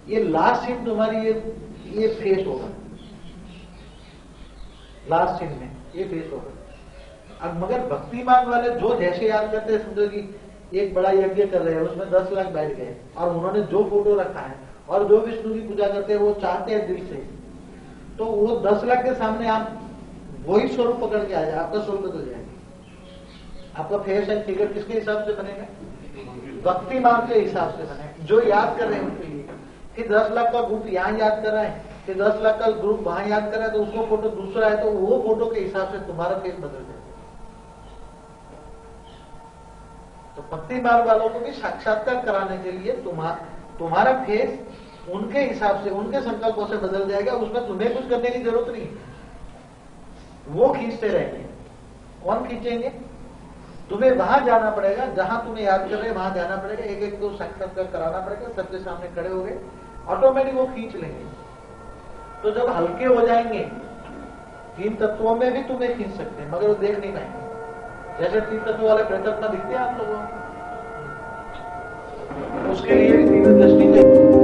ये लास्ट सीन तुम्हारी ये फेस होगा, लास्ट सीन में ये फेस होगा। अब मगर भक्ति मार्ग वाले जो जैसे याद करते हैं, समझो कि एक बड़ा यज्ञ कर रहे हैं, उसमें 10 लाख बैठ गए और उन्होंने जो फोटो रखा है और जो विष्णु की पूजा करते हैं वो चाहते हैं दिल से, तो वो 10 लाख के सामने आप वही स्वरूप पकड़ के आ जाए, आपका स्वरूप बदल जाएगा। आपका फेस एंड फिगर किसके हिसाब से बनेगा, भक्ति मार्ग के हिसाब से बनेगा, जो याद कर रहे हैं उनके लिए। फिर 10 लाख का ग्रुप यहाँ याद कर रहा है, फिर 10 लाख का ग्रुप वहां याद कर रहा है, तो उसको फोटो दूसरा है तो वो फोटो के हिसाब से तुम्हारा फेस बदल जाएगा। तो भक्ति मार्ग वालों को भी साक्षात्कार कराने के लिए तुम्हारा फेस उनके हिसाब से, उनके संकल्पों से बदल जाएगा। उसमें तुम्हें कुछ करने की जरूरत नहीं, वो खींचते रहेंगे। कौन खींचेंगे, तुम्हें वहां जाना पड़ेगा, जहां तुम्हें याद कर रहे हैं वहां जाना पड़ेगा, एक एक को साक्षात्कार कराना पड़ेगा, सबके सामने खड़े हो गए, ऑटोमेटिक वो खींच लेंगे। तो जब हल्के हो जाएंगे 3 तत्वों में भी तुम्हें खींच सकते हैं, मगर वो देख नहीं पाएंगे। जैसे 3 तत्व वाले प्रेतात्मा दिखते हैं आप लोगों को, उसके लिए भी 3 दृष्टि चाहिए।